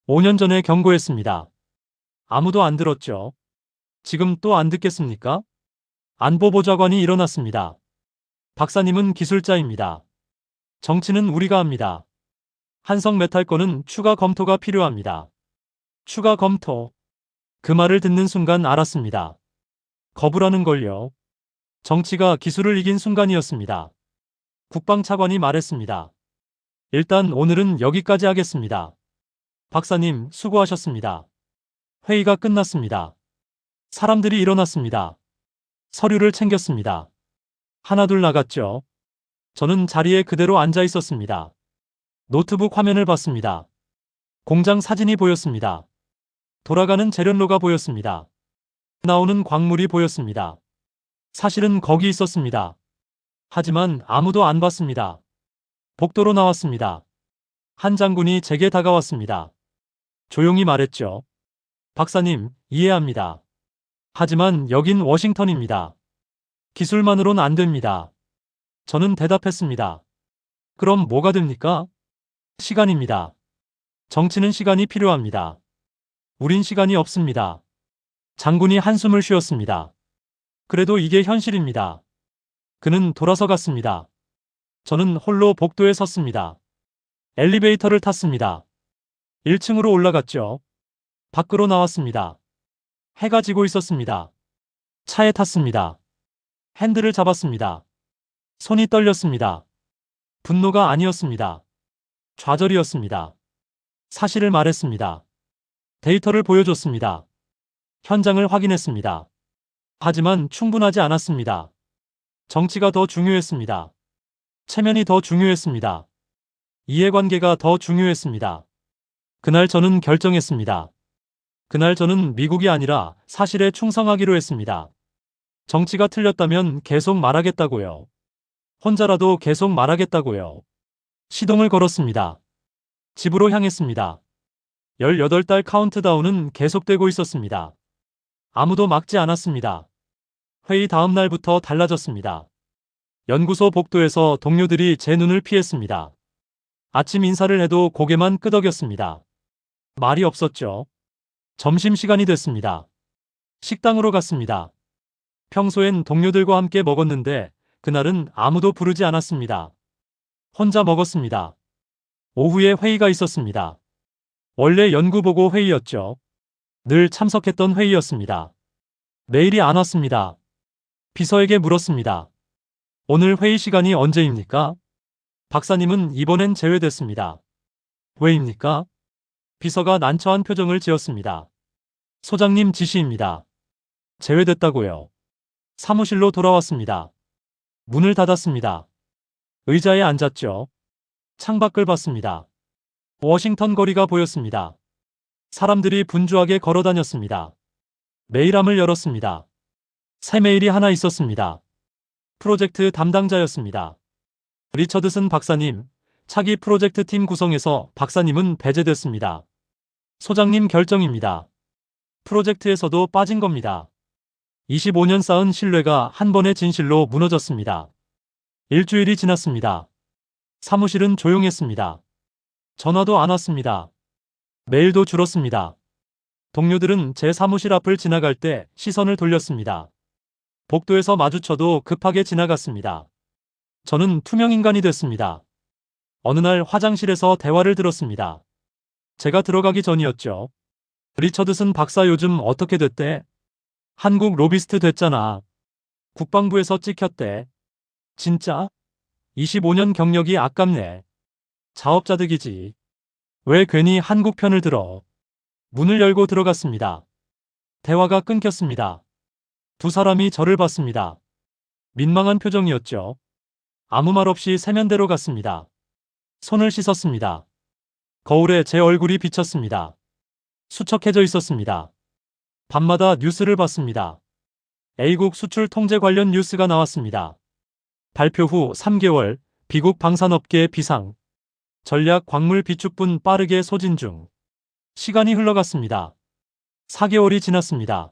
5년 전에 경고했습니다. 아무도 안 들었죠. 지금 또 안 듣겠습니까? 안보보좌관이 일어났습니다. 박사님은 기술자입니다. 정치는 우리가 합니다. 한성메탈 건은 추가 검토가 필요합니다. 추가 검토. 그 말을 듣는 순간 알았습니다. 거부라는 걸요. 정치가 기술을 이긴 순간이었습니다. 국방차관이 말했습니다. 일단 오늘은 여기까지 하겠습니다. 박사님, 수고하셨습니다. 회의가 끝났습니다. 사람들이 일어났습니다. 서류를 챙겼습니다. 하나둘 나갔죠. 저는 자리에 그대로 앉아 있었습니다. 노트북 화면을 봤습니다. 공장 사진이 보였습니다. 돌아가는 재련로가 보였습니다. 나오는 광물이 보였습니다. 사실은 거기 있었습니다. 하지만 아무도 안 봤습니다. 복도로 나왔습니다. 한 장군이 제게 다가왔습니다. 조용히 말했죠. 박사님, 이해합니다. 하지만 여긴 워싱턴입니다. 기술만으론 안 됩니다. 저는 대답했습니다. 그럼 뭐가 됩니까? 시간입니다. 정치는 시간이 필요합니다. 우린 시간이 없습니다. 장군이 한숨을 쉬었습니다. 그래도 이게 현실입니다. 그는 돌아서 갔습니다. 저는 홀로 복도에 섰습니다. 엘리베이터를 탔습니다. 1층으로 올라갔죠. 밖으로 나왔습니다. 해가 지고 있었습니다. 차에 탔습니다. 핸들을 잡았습니다. 손이 떨렸습니다. 분노가 아니었습니다. 좌절이었습니다. 사실을 말했습니다. 데이터를 보여줬습니다. 현장을 확인했습니다. 하지만 충분하지 않았습니다. 정치가 더 중요했습니다. 체면이 더 중요했습니다. 이해관계가 더 중요했습니다. 그날 저는 결정했습니다. 그날 저는 미국이 아니라 사실에 충성하기로 했습니다. 정치가 틀렸다면 계속 말하겠다고요. 혼자라도 계속 말하겠다고요. 시동을 걸었습니다. 집으로 향했습니다. 18달 카운트다운은 계속되고 있었습니다. 아무도 막지 않았습니다. 회의 다음 날부터 달라졌습니다. 연구소 복도에서 동료들이 제 눈을 피했습니다. 아침 인사를 해도 고개만 끄덕였습니다. 말이 없었죠. 점심시간이 됐습니다. 식당으로 갔습니다. 평소엔 동료들과 함께 먹었는데 그날은 아무도 부르지 않았습니다. 혼자 먹었습니다. 오후에 회의가 있었습니다. 원래 연구보고 회의였죠. 늘 참석했던 회의였습니다. 메일이 안 왔습니다. 비서에게 물었습니다. 오늘 회의 시간이 언제입니까? 박사님은 이번엔 제외됐습니다. 왜입니까? 비서가 난처한 표정을 지었습니다. 소장님 지시입니다. 제외됐다고요. 사무실로 돌아왔습니다. 문을 닫았습니다. 의자에 앉았죠. 창밖을 봤습니다. 워싱턴 거리가 보였습니다. 사람들이 분주하게 걸어 다녔습니다. 메일함을 열었습니다. 새 메일이 하나 있었습니다. 프로젝트 담당자였습니다. 리처드슨 박사님, 차기 프로젝트 팀 구성에서 박사님은 배제됐습니다. 소장님 결정입니다. 프로젝트에서도 빠진 겁니다. 25년 쌓은 신뢰가 한 번의 진실로 무너졌습니다. 일주일이 지났습니다. 사무실은 조용했습니다. 전화도 안 왔습니다. 메일도 줄었습니다. 동료들은 제 사무실 앞을 지나갈 때 시선을 돌렸습니다. 복도에서 마주쳐도 급하게 지나갔습니다. 저는 투명인간이 됐습니다. 어느 날 화장실에서 대화를 들었습니다. 제가 들어가기 전이었죠. 리처드슨 박사 요즘 어떻게 됐대? 한국 로비스트 됐잖아. 국방부에서 찍혔대. 진짜? 25년 경력이 아깝네. 자업자득이지. 왜 괜히 한국 편을 들어? 문을 열고 들어갔습니다. 대화가 끊겼습니다. 두 사람이 저를 봤습니다. 민망한 표정이었죠. 아무 말 없이 세면대로 갔습니다. 손을 씻었습니다. 거울에 제 얼굴이 비쳤습니다. 수척해져 있었습니다. 밤마다 뉴스를 봤습니다. A국 수출 통제 관련 뉴스가 나왔습니다. 발표 후 3개월, 비국 방산업계의 비상. 전략 광물 비축분 빠르게 소진 중. 시간이 흘러갔습니다. 4개월이 지났습니다.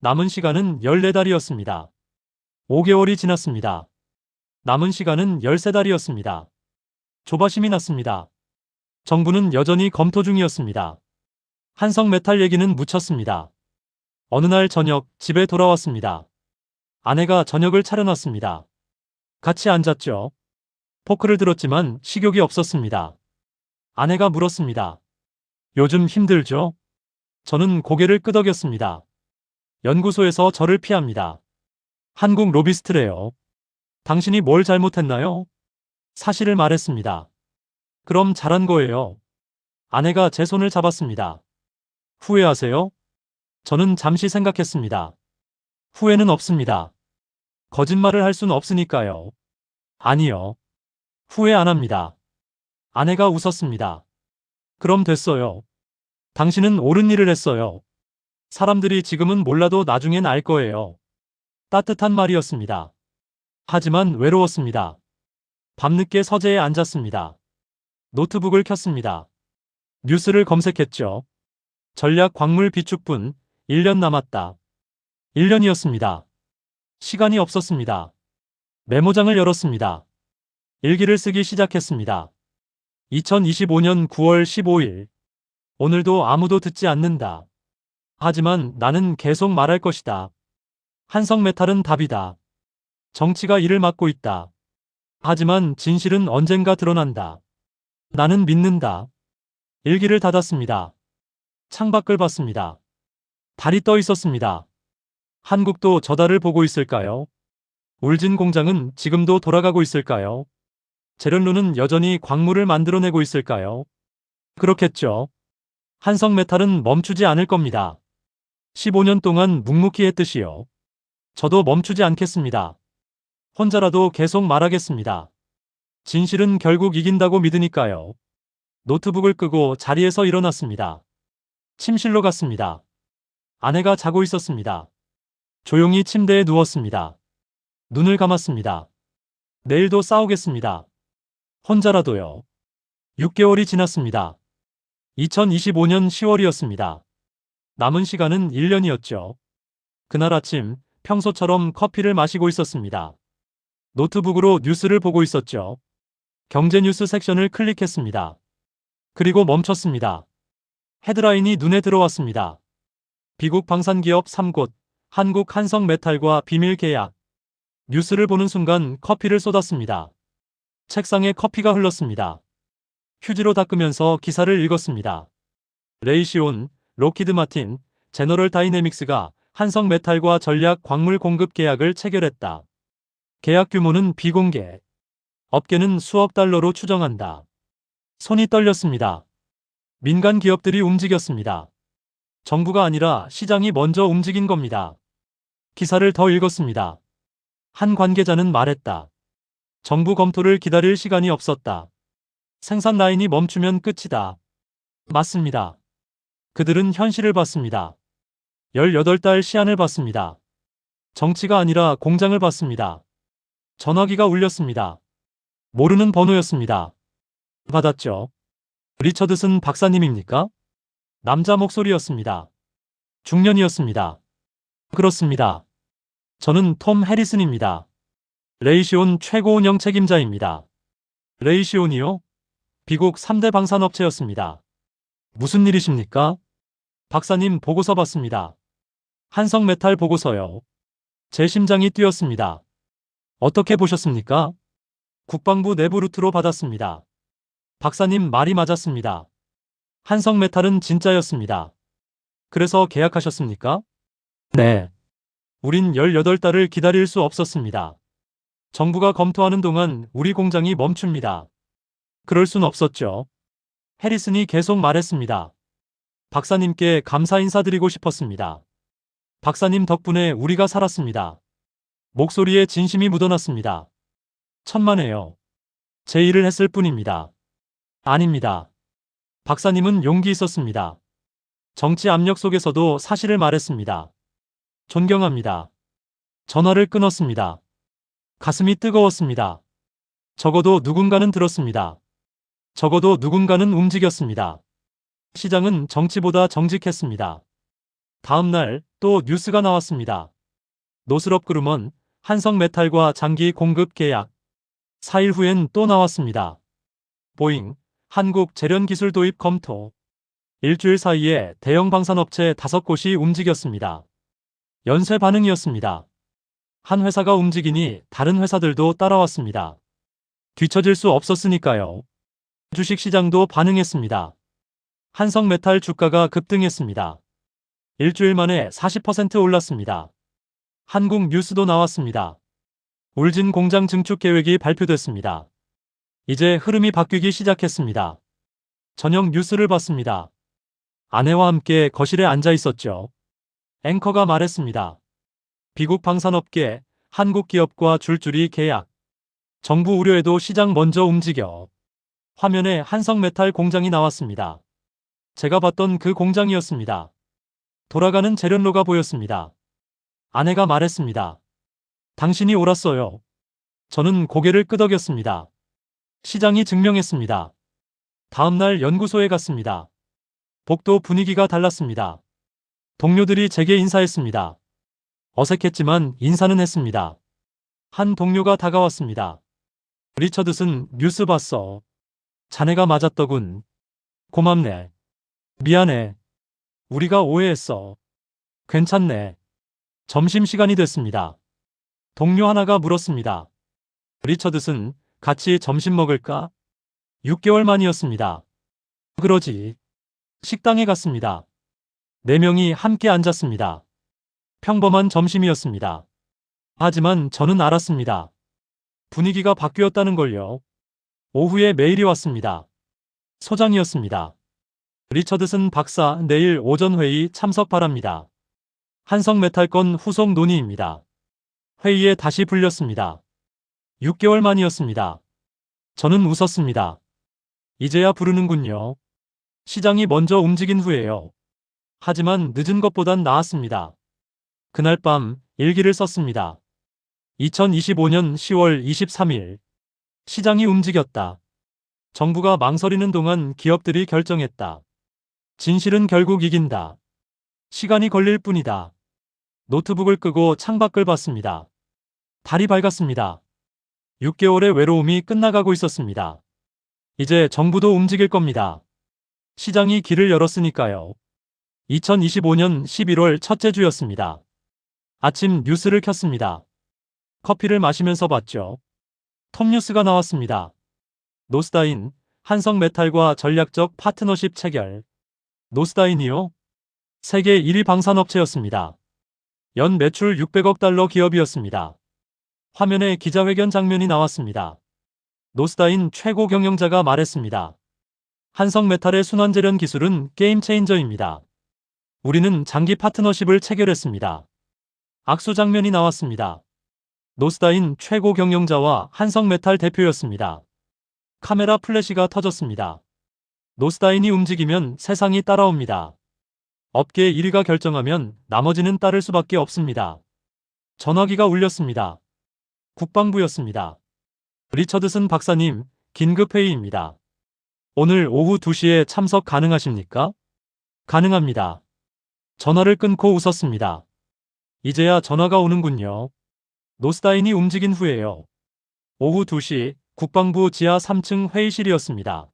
남은 시간은 14달이었습니다. 5개월이 지났습니다. 남은 시간은 13달이었습니다. 조바심이 났습니다. 정부는 여전히 검토 중이었습니다. 한성메탈 얘기는 묻혔습니다. 어느 날 저녁 집에 돌아왔습니다. 아내가 저녁을 차려놨습니다. 같이 앉았죠. 포크를 들었지만 식욕이 없었습니다. 아내가 물었습니다. 요즘 힘들죠? 저는 고개를 끄덕였습니다. 연구소에서 저를 피합니다. 한국 로비스트래요. 당신이 뭘 잘못했나요? 사실을 말했습니다. 그럼 잘한 거예요. 아내가 제 손을 잡았습니다. 후회하세요? 저는 잠시 생각했습니다. 후회는 없습니다. 거짓말을 할 순 없으니까요. 아니요. 후회 안 합니다. 아내가 웃었습니다. 그럼 됐어요. 당신은 옳은 일을 했어요. 사람들이 지금은 몰라도 나중엔 알 거예요. 따뜻한 말이었습니다. 하지만 외로웠습니다. 밤늦게 서재에 앉았습니다. 노트북을 켰습니다. 뉴스를 검색했죠. 전략 광물 비축분 1년 남았다. 1년이었습니다. 시간이 없었습니다. 메모장을 열었습니다. 일기를 쓰기 시작했습니다. 2025년 9월 15일. 오늘도 아무도 듣지 않는다. 하지만 나는 계속 말할 것이다. 한성메탈은 답이다. 정치가 이를 막고 있다. 하지만 진실은 언젠가 드러난다. 나는 믿는다. 일기를 닫았습니다. 창밖을 봤습니다. 달이 떠 있었습니다. 한국도 저 달을 보고 있을까요? 울진 공장은 지금도 돌아가고 있을까요? 제련루는 여전히 광물을 만들어내고 있을까요? 그렇겠죠. 한성메탈은 멈추지 않을 겁니다. 15년 동안 묵묵히 했듯이요. 저도 멈추지 않겠습니다. 혼자라도 계속 말하겠습니다. 진실은 결국 이긴다고 믿으니까요. 노트북을 끄고 자리에서 일어났습니다. 침실로 갔습니다. 아내가 자고 있었습니다. 조용히 침대에 누웠습니다. 눈을 감았습니다. 내일도 싸우겠습니다. 혼자라도요. 6개월이 지났습니다. 2025년 10월이었습니다. 남은 시간은 1년이었죠. 그날 아침 평소처럼 커피를 마시고 있었습니다. 노트북으로 뉴스를 보고 있었죠. 경제 뉴스 섹션을 클릭했습니다. 그리고 멈췄습니다. 헤드라인이 눈에 들어왔습니다. 비국 방산기업 3곳, 한국 한성메탈과 비밀 계약. 뉴스를 보는 순간 커피를 쏟았습니다. 책상에 커피가 흘렀습니다. 휴지로 닦으면서 기사를 읽었습니다. 레이시온, 로키드 마틴, 제너럴 다이내믹스가 한성메탈과 전략 광물 공급 계약을 체결했다. 계약 규모는 비공개. 업계는 수억 달러로 추정한다. 손이 떨렸습니다. 민간 기업들이 움직였습니다. 정부가 아니라 시장이 먼저 움직인 겁니다. 기사를 더 읽었습니다. 한 관계자는 말했다. 정부 검토를 기다릴 시간이 없었다. 생산 라인이 멈추면 끝이다. 맞습니다. 그들은 현실을 봤습니다. 18달 시한을 봤습니다. 정치가 아니라 공장을 봤습니다. 전화기가 울렸습니다. 모르는 번호였습니다. 받았죠. 리처드슨 박사님입니까? 남자 목소리였습니다. 중년이었습니다. 그렇습니다. 저는 톰 해리슨입니다. 레이시온 최고 운영 책임자입니다. 레이시온이요? 비국 3대 방산업체였습니다. 무슨 일이십니까? 박사님 보고서 봤습니다. 한성메탈 보고서요. 제 심장이 뛰었습니다. 어떻게 보셨습니까? 국방부 내부 루트로 받았습니다. 박사님 말이 맞았습니다. 한성메탈은 진짜였습니다. 그래서 계약하셨습니까? 네. 우린 18달을 기다릴 수 없었습니다. 정부가 검토하는 동안 우리 공장이 멈춥니다. 그럴 순 없었죠. 해리슨이 계속 말했습니다. 박사님께 감사 인사드리고 싶었습니다. 박사님 덕분에 우리가 살았습니다. 목소리에 진심이 묻어났습니다. 천만에요. 제 일을 했을 뿐입니다. 아닙니다. 박사님은 용기 있었습니다. 정치 압력 속에서도 사실을 말했습니다. 존경합니다. 전화를 끊었습니다. 가슴이 뜨거웠습니다. 적어도 누군가는 들었습니다. 적어도 누군가는 움직였습니다. 시장은 정치보다 정직했습니다. 다음 날 또 뉴스가 나왔습니다. 노스럽 그루먼 한성메탈과 장기 공급 계약. 4일 후엔 또 나왔습니다. 보잉 한국 재련기술 도입 검토. 일주일 사이에 대형 방산업체 5곳이 움직였습니다. 연쇄 반응이었습니다. 한 회사가 움직이니 다른 회사들도 따라왔습니다. 뒤처질 수 없었으니까요. 주식시장도 반응했습니다. 한성메탈 주가가 급등했습니다. 일주일 만에 40% 올랐습니다. 한국 뉴스도 나왔습니다. 울진 공장 증축 계획이 발표됐습니다. 이제 흐름이 바뀌기 시작했습니다. 저녁 뉴스를 봤습니다. 아내와 함께 거실에 앉아 있었죠. 앵커가 말했습니다. 비국 방산업계, 한국 기업과 줄줄이 계약. 정부 우려에도 시장 먼저 움직여. 화면에 한성메탈 공장이 나왔습니다. 제가 봤던 그 공장이었습니다. 돌아가는 재련로가 보였습니다. 아내가 말했습니다. 당신이 옳았어요. 저는 고개를 끄덕였습니다. 시장이 증명했습니다. 다음날 연구소에 갔습니다. 복도 분위기가 달랐습니다. 동료들이 제게 인사했습니다. 어색했지만 인사는 했습니다. 한 동료가 다가왔습니다. 리처드슨 뉴스 봤어. 자네가 맞았더군. 고맙네. 미안해. 우리가 오해했어. 괜찮네. 점심시간이 됐습니다. 동료 하나가 물었습니다. 리처드슨, 같이 점심 먹을까? 6개월 만이었습니다. 그러지. 식당에 갔습니다. 4명이 함께 앉았습니다. 평범한 점심이었습니다. 하지만 저는 알았습니다. 분위기가 바뀌었다는 걸요. 오후에 메일이 왔습니다. 소장이었습니다. 리처드슨 박사, 내일 오전 회의 참석 바랍니다. 한성메탈 건 후속 논의입니다. 회의에 다시 불렸습니다. 6개월 만이었습니다. 저는 웃었습니다. 이제야 부르는군요. 시장이 먼저 움직인 후에요. 하지만 늦은 것보단 나았습니다. 그날 밤 일기를 썼습니다. 2025년 10월 23일. 시장이 움직였다. 정부가 망설이는 동안 기업들이 결정했다. 진실은 결국 이긴다. 시간이 걸릴 뿐이다. 노트북을 끄고 창밖을 봤습니다. 달이 밝았습니다. 6개월의 외로움이 끝나가고 있었습니다. 이제 정부도 움직일 겁니다. 시장이 길을 열었으니까요. 2025년 11월 첫째 주였습니다. 아침 뉴스를 켰습니다. 커피를 마시면서 봤죠. 톱뉴스가 나왔습니다. 노스다인, 한성메탈과 전략적 파트너십 체결. 노스다인이요? 세계 1위 방산업체였습니다. 연 매출 600억 달러 기업이었습니다. 화면에 기자회견 장면이 나왔습니다. 노스다인 최고 경영자가 말했습니다. 한성메탈의 순환재련 기술은 게임 체인저입니다. 우리는 장기 파트너십을 체결했습니다. 악수 장면이 나왔습니다. 노스다인 최고 경영자와 한성메탈 대표였습니다. 카메라 플래시가 터졌습니다. 노스다인이 움직이면 세상이 따라옵니다. 업계 1위가 결정하면 나머지는 따를 수밖에 없습니다. 전화기가 울렸습니다. 국방부였습니다. 리처드슨 박사님, 긴급회의입니다. 오늘 오후 2시에 참석 가능하십니까? 가능합니다. 전화를 끊고 웃었습니다. 이제야 전화가 오는군요. 노스다인이 움직인 후에요. 오후 2시 국방부 지하 3층 회의실이었습니다.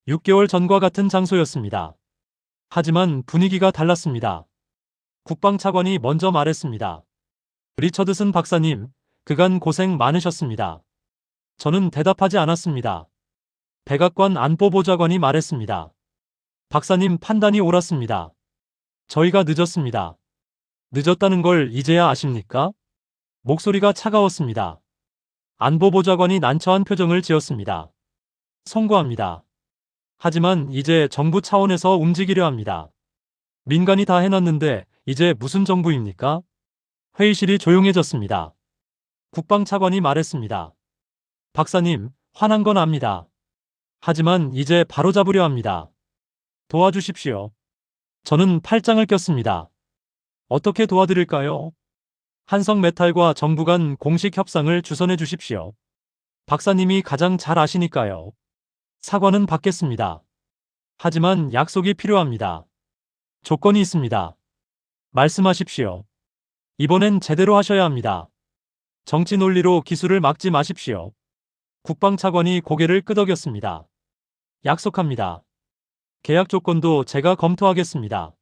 6개월 전과 같은 장소였습니다. 하지만 분위기가 달랐습니다. 국방차관이 먼저 말했습니다. 리처드슨 박사님, 그간 고생 많으셨습니다. 저는 대답하지 않았습니다. 백악관 안보보좌관이 말했습니다. 박사님 판단이 옳았습니다. 저희가 늦었습니다. 늦었다는 걸 이제야 아십니까? 목소리가 차가웠습니다. 안보보좌관이 난처한 표정을 지었습니다. 송구합니다. 하지만 이제 정부 차원에서 움직이려 합니다. 민간이 다 해놨는데 이제 무슨 정부입니까? 회의실이 조용해졌습니다. 국방차관이 말했습니다. 박사님, 화난 건 압니다. 하지만 이제 바로잡으려 합니다. 도와주십시오. 저는 팔짱을 꼈습니다. 어떻게 도와드릴까요? 한성메탈과 정부 간 공식 협상을 주선해 주십시오. 박사님이 가장 잘 아시니까요. 사과는 받겠습니다. 하지만 약속이 필요합니다. 조건이 있습니다. 말씀하십시오. 이번엔 제대로 하셔야 합니다. 정치 논리로 기술을 막지 마십시오. 국방차관이 고개를 끄덕였습니다. 약속합니다. 계약 조건도 제가 검토하겠습니다.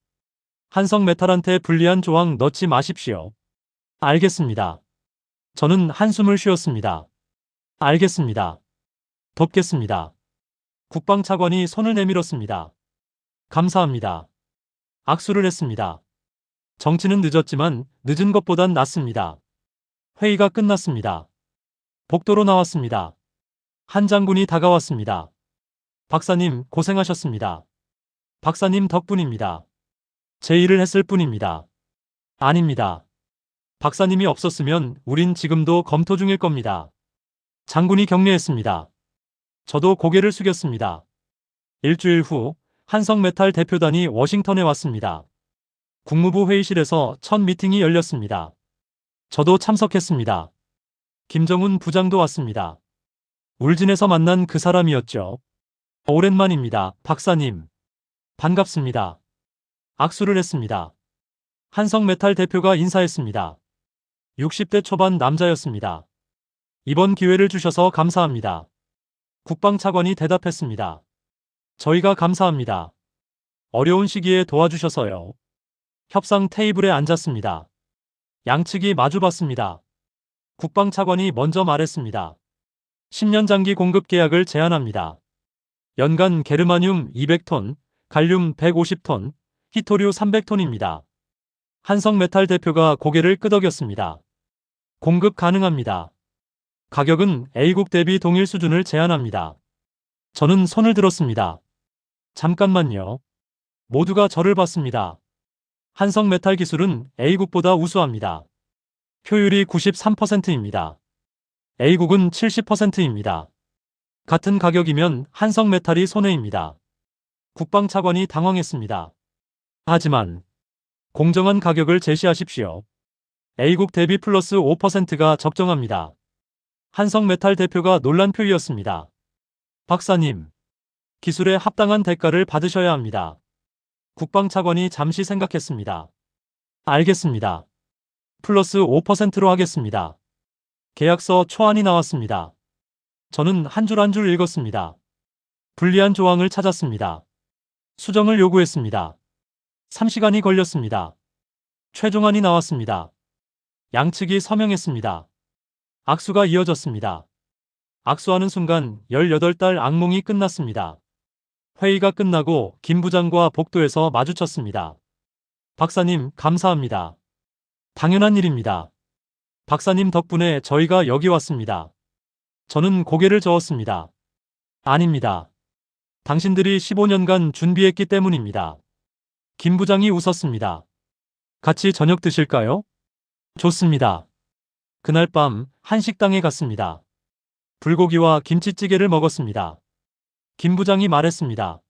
한성메탈한테 불리한 조항 넣지 마십시오. 알겠습니다. 저는 한숨을 쉬었습니다. 알겠습니다. 돕겠습니다. 국방차관이 손을 내밀었습니다. 감사합니다. 악수를 했습니다. 정치는 늦었지만 늦은 것보단 낫습니다. 회의가 끝났습니다. 복도로 나왔습니다. 한 장군이 다가왔습니다. 박사님 고생하셨습니다. 박사님 덕분입니다. 제 일을 했을 뿐입니다. 아닙니다. 박사님이 없었으면 우린 지금도 검토 중일 겁니다. 장군이 격려했습니다. 저도 고개를 숙였습니다. 일주일 후 한성메탈 대표단이 워싱턴에 왔습니다. 국무부 회의실에서 첫 미팅이 열렸습니다. 저도 참석했습니다. 김정은 부장도 왔습니다. 울진에서 만난 그 사람이었죠. 오랜만입니다, 박사님. 반갑습니다. 악수를 했습니다. 한성메탈 대표가 인사했습니다. 60대 초반 남자였습니다. 이번 기회를 주셔서 감사합니다. 국방차관이 대답했습니다. 저희가 감사합니다. 어려운 시기에 도와주셔서요. 협상 테이블에 앉았습니다. 양측이 마주봤습니다. 국방차관이 먼저 말했습니다. 10년 장기 공급 계약을 제안합니다. 연간 게르마늄 200톤, 갈륨 150톤, 히토류 300톤입니다. 한성메탈 대표가 고개를 끄덕였습니다. 공급 가능합니다. 가격은 A국 대비 동일 수준을 제안합니다. 저는 손을 들었습니다. 잠깐만요. 모두가 저를 봤습니다. 한성메탈 기술은 A국보다 우수합니다. 효율이 93%입니다. A국은 70%입니다. 같은 가격이면 한성메탈이 손해입니다. 국방차관이 당황했습니다. 하지만 공정한 가격을 제시하십시오. A국 대비 플러스 5%가 적정합니다. 한성메탈 대표가 놀란 표이었습니다. 박사님, 기술에 합당한 대가를 받으셔야 합니다. 국방차관이 잠시 생각했습니다. 알겠습니다. 플러스 5%로 하겠습니다. 계약서 초안이 나왔습니다. 저는 한 줄 한 줄 읽었습니다. 불리한 조항을 찾았습니다. 수정을 요구했습니다. 3시간이 걸렸습니다. 최종안이 나왔습니다. 양측이 서명했습니다. 악수가 이어졌습니다. 악수하는 순간 18달 악몽이 끝났습니다. 회의가 끝나고 김 부장과 복도에서 마주쳤습니다. 박사님, 감사합니다. 당연한 일입니다. 박사님 덕분에 저희가 여기 왔습니다. 저는 고개를 저었습니다. 아닙니다. 당신들이 15년간 준비했기 때문입니다. 김 부장이 웃었습니다. 같이 저녁 드실까요? 좋습니다. 그날 밤 한식당에 갔습니다. 불고기와 김치찌개를 먹었습니다. 김 부장이 말했습니다.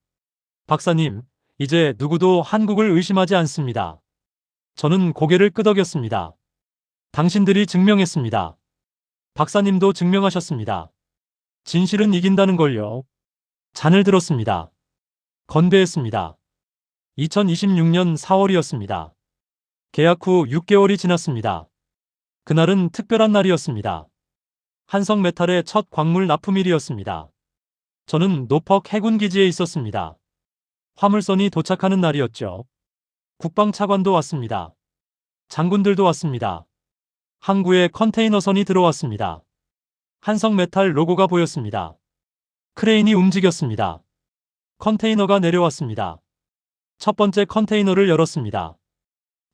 박사님, 이제 누구도 한국을 의심하지 않습니다. 저는 고개를 끄덕였습니다. 당신들이 증명했습니다. 박사님도 증명하셨습니다. 진실은 이긴다는 걸요. 잔을 들었습니다. 건배했습니다. 2026년 4월이었습니다. 계약 후 6개월이 지났습니다. 그날은 특별한 날이었습니다. 한성메탈의 첫 광물 납품일이었습니다. 저는 노퍽 해군기지에 있었습니다. 화물선이 도착하는 날이었죠. 국방차관도 왔습니다. 장군들도 왔습니다. 항구에 컨테이너선이 들어왔습니다. 한성메탈 로고가 보였습니다. 크레인이 움직였습니다. 컨테이너가 내려왔습니다. 첫 번째 컨테이너를 열었습니다.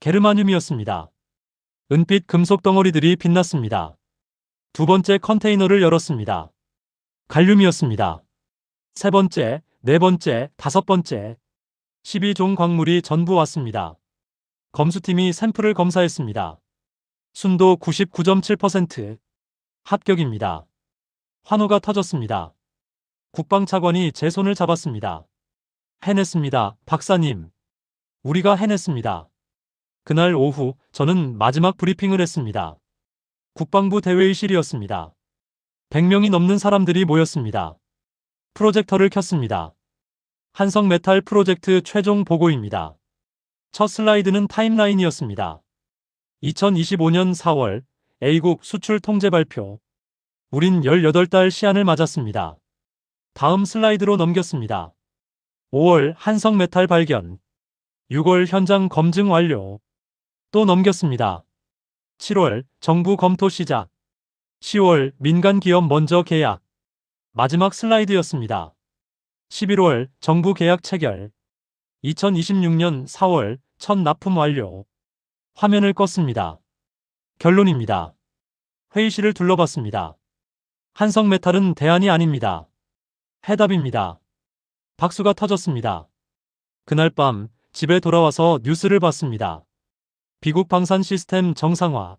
게르마늄이었습니다. 은빛 금속 덩어리들이 빛났습니다. 두 번째 컨테이너를 열었습니다. 갈륨이었습니다. 세 번째, 네 번째, 다섯 번째. 12종 광물이 전부 왔습니다. 검수팀이 샘플을 검사했습니다. 순도 99.7%. 합격입니다. 환호가 터졌습니다. 국방차관이 제 손을 잡았습니다. 해냈습니다, 박사님. 우리가 해냈습니다. 그날 오후 저는 마지막 브리핑을 했습니다. 국방부 대회의실이었습니다. 100명이 넘는 사람들이 모였습니다. 프로젝터를 켰습니다. 한성메탈 프로젝트 최종 보고입니다. 첫 슬라이드는 타임라인이었습니다. 2025년 4월 A국 수출 통제 발표. 우린 18달 시한을 맞았습니다. 다음 슬라이드로 넘겼습니다. 5월 한성메탈 발견. 6월 현장 검증 완료. 또 넘겼습니다. 7월 정부 검토 시작. 10월 민간 기업 먼저 계약. 마지막 슬라이드였습니다. 11월 정부 계약 체결. 2026년 4월 첫 납품 완료. 화면을 껐습니다. 결론입니다. 회의실을 둘러봤습니다. 한성메탈은 대안이 아닙니다. 해답입니다. 박수가 터졌습니다. 그날 밤 집에 돌아와서 뉴스를 봤습니다. 비국 방산 시스템 정상화.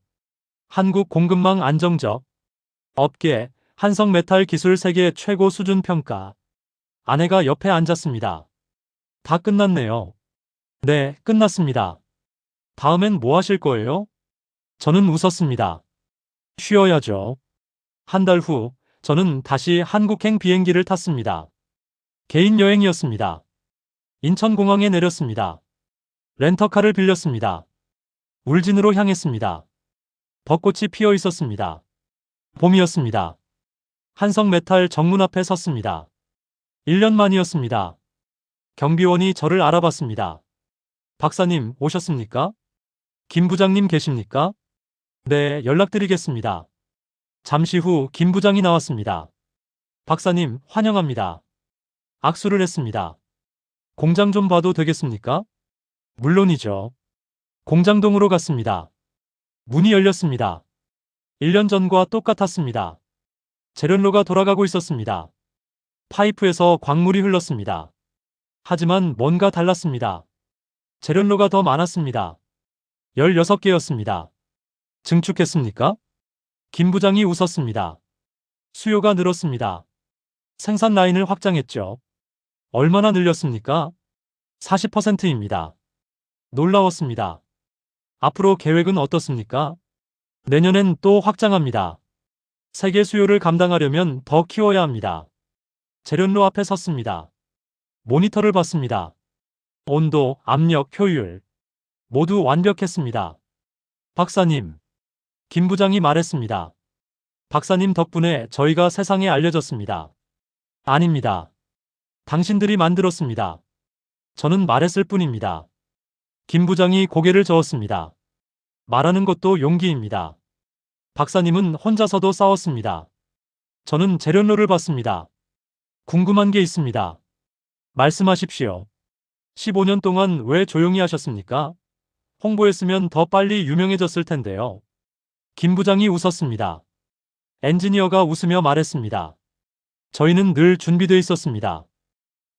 한국 공급망 안정적. 업계 한성메탈 기술 세계 최고 수준 평가. 아내가 옆에 앉았습니다. 다 끝났네요. 네, 끝났습니다. 다음엔 뭐 하실 거예요? 저는 웃었습니다. 쉬어야죠. 한 달 후 저는 다시 한국행 비행기를 탔습니다. 개인 여행이었습니다. 인천공항에 내렸습니다. 렌터카를 빌렸습니다. 울진으로 향했습니다. 벚꽃이 피어 있었습니다. 봄이었습니다. 한성메탈 정문 앞에 섰습니다. 1년 만이었습니다. 경비원이 저를 알아봤습니다. 박사님, 오셨습니까? 김 부장님 계십니까? 네, 연락드리겠습니다. 잠시 후 김 부장이 나왔습니다. 박사님, 환영합니다. 악수를 했습니다. 공장 좀 봐도 되겠습니까? 물론이죠. 공장동으로 갔습니다. 문이 열렸습니다. 1년 전과 똑같았습니다. 재련로가 돌아가고 있었습니다. 파이프에서 광물이 흘렀습니다. 하지만 뭔가 달랐습니다. 재련로가 더 많았습니다. 16개였습니다. 증축했습니까? 김 부장이 웃었습니다. 수요가 늘었습니다. 생산 라인을 확장했죠. 얼마나 늘렸습니까? 40%입니다. 놀라웠습니다. 앞으로 계획은 어떻습니까? 내년엔 또 확장합니다. 세계 수요를 감당하려면 더 키워야 합니다. 재련로 앞에 섰습니다. 모니터를 봤습니다. 온도, 압력, 효율 모두 완벽했습니다. 박사님, 김 부장이 말했습니다. 박사님 덕분에 저희가 세상에 알려졌습니다. 아닙니다. 당신들이 만들었습니다. 저는 말했을 뿐입니다. 김 부장이 고개를 저었습니다. 말하는 것도 용기입니다. 박사님은 혼자서도 싸웠습니다. 저는 재련로를 봤습니다. 궁금한 게 있습니다. 말씀하십시오. 15년 동안 왜 조용히 하셨습니까? 홍보했으면 더 빨리 유명해졌을 텐데요. 김 부장이 웃었습니다. 엔지니어가 웃으며 말했습니다. 저희는 늘 준비되어 있었습니다.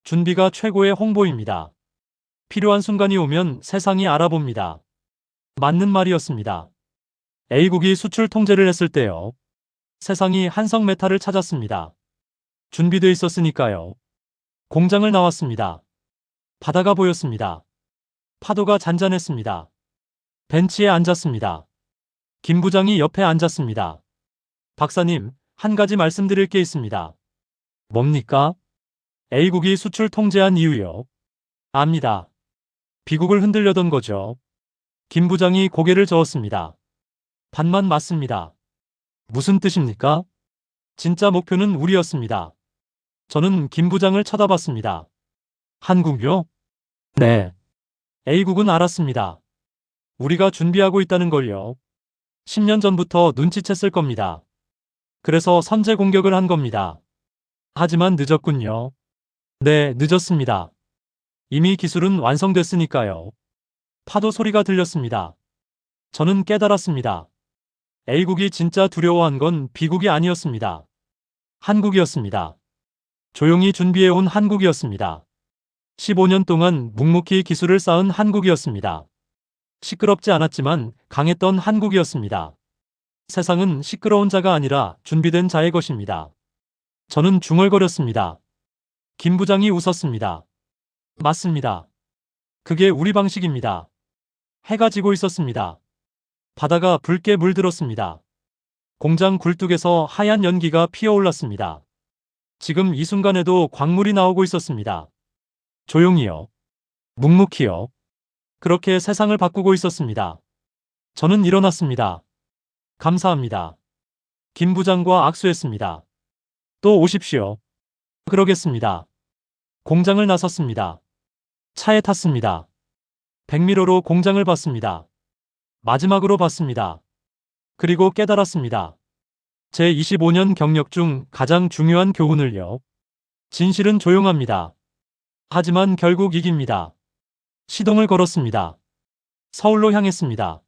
준비가 최고의 홍보입니다. 필요한 순간이 오면 세상이 알아봅니다. 맞는 말이었습니다. A국이 수출 통제를 했을 때요. 세상이 한성메탈을 찾았습니다. 준비되어 있었으니까요. 공장을 나왔습니다. 바다가 보였습니다. 파도가 잔잔했습니다. 벤치에 앉았습니다. 김 부장이 옆에 앉았습니다. 박사님, 한 가지 말씀드릴 게 있습니다. 뭡니까? A국이 수출 통제한 이유요. 압니다. B국을 흔들려던 거죠. 김 부장이 고개를 저었습니다. 반만 맞습니다. 무슨 뜻입니까? 진짜 목표는 우리였습니다. 저는 김 부장을 쳐다봤습니다. 한국요? 네. A국은 알았습니다. 우리가 준비하고 있다는 걸요. 10년 전부터 눈치챘을 겁니다. 그래서 선제 공격을 한 겁니다. 하지만 늦었군요. 네, 늦었습니다. 이미 기술은 완성됐으니까요. 파도 소리가 들렸습니다. 저는 깨달았습니다. A국이 진짜 두려워한 건 B국이 아니었습니다. 한국이었습니다. 조용히 준비해온 한국이었습니다. 15년 동안 묵묵히 기술을 쌓은 한국이었습니다. 시끄럽지 않았지만 강했던 한국이었습니다. 세상은 시끄러운 자가 아니라 준비된 자의 것입니다. 저는 중얼거렸습니다. 김 부장이 웃었습니다. 맞습니다. 그게 우리 방식입니다. 해가 지고 있었습니다. 바다가 붉게 물들었습니다. 공장 굴뚝에서 하얀 연기가 피어올랐습니다. 지금 이 순간에도 광물이 나오고 있었습니다. 조용히요. 묵묵히요. 그렇게 세상을 바꾸고 있었습니다. 저는 일어났습니다. 감사합니다. 김 부장과 악수했습니다. 또 오십시오. 그러겠습니다. 공장을 나섰습니다. 차에 탔습니다. 백미러로 공장을 봤습니다. 마지막으로 봤습니다. 그리고 깨달았습니다. 제 25년 경력 중 가장 중요한 교훈을요. 진실은 조용합니다. 하지만 결국 이깁니다. 시동을 걸었습니다. 서울로 향했습니다.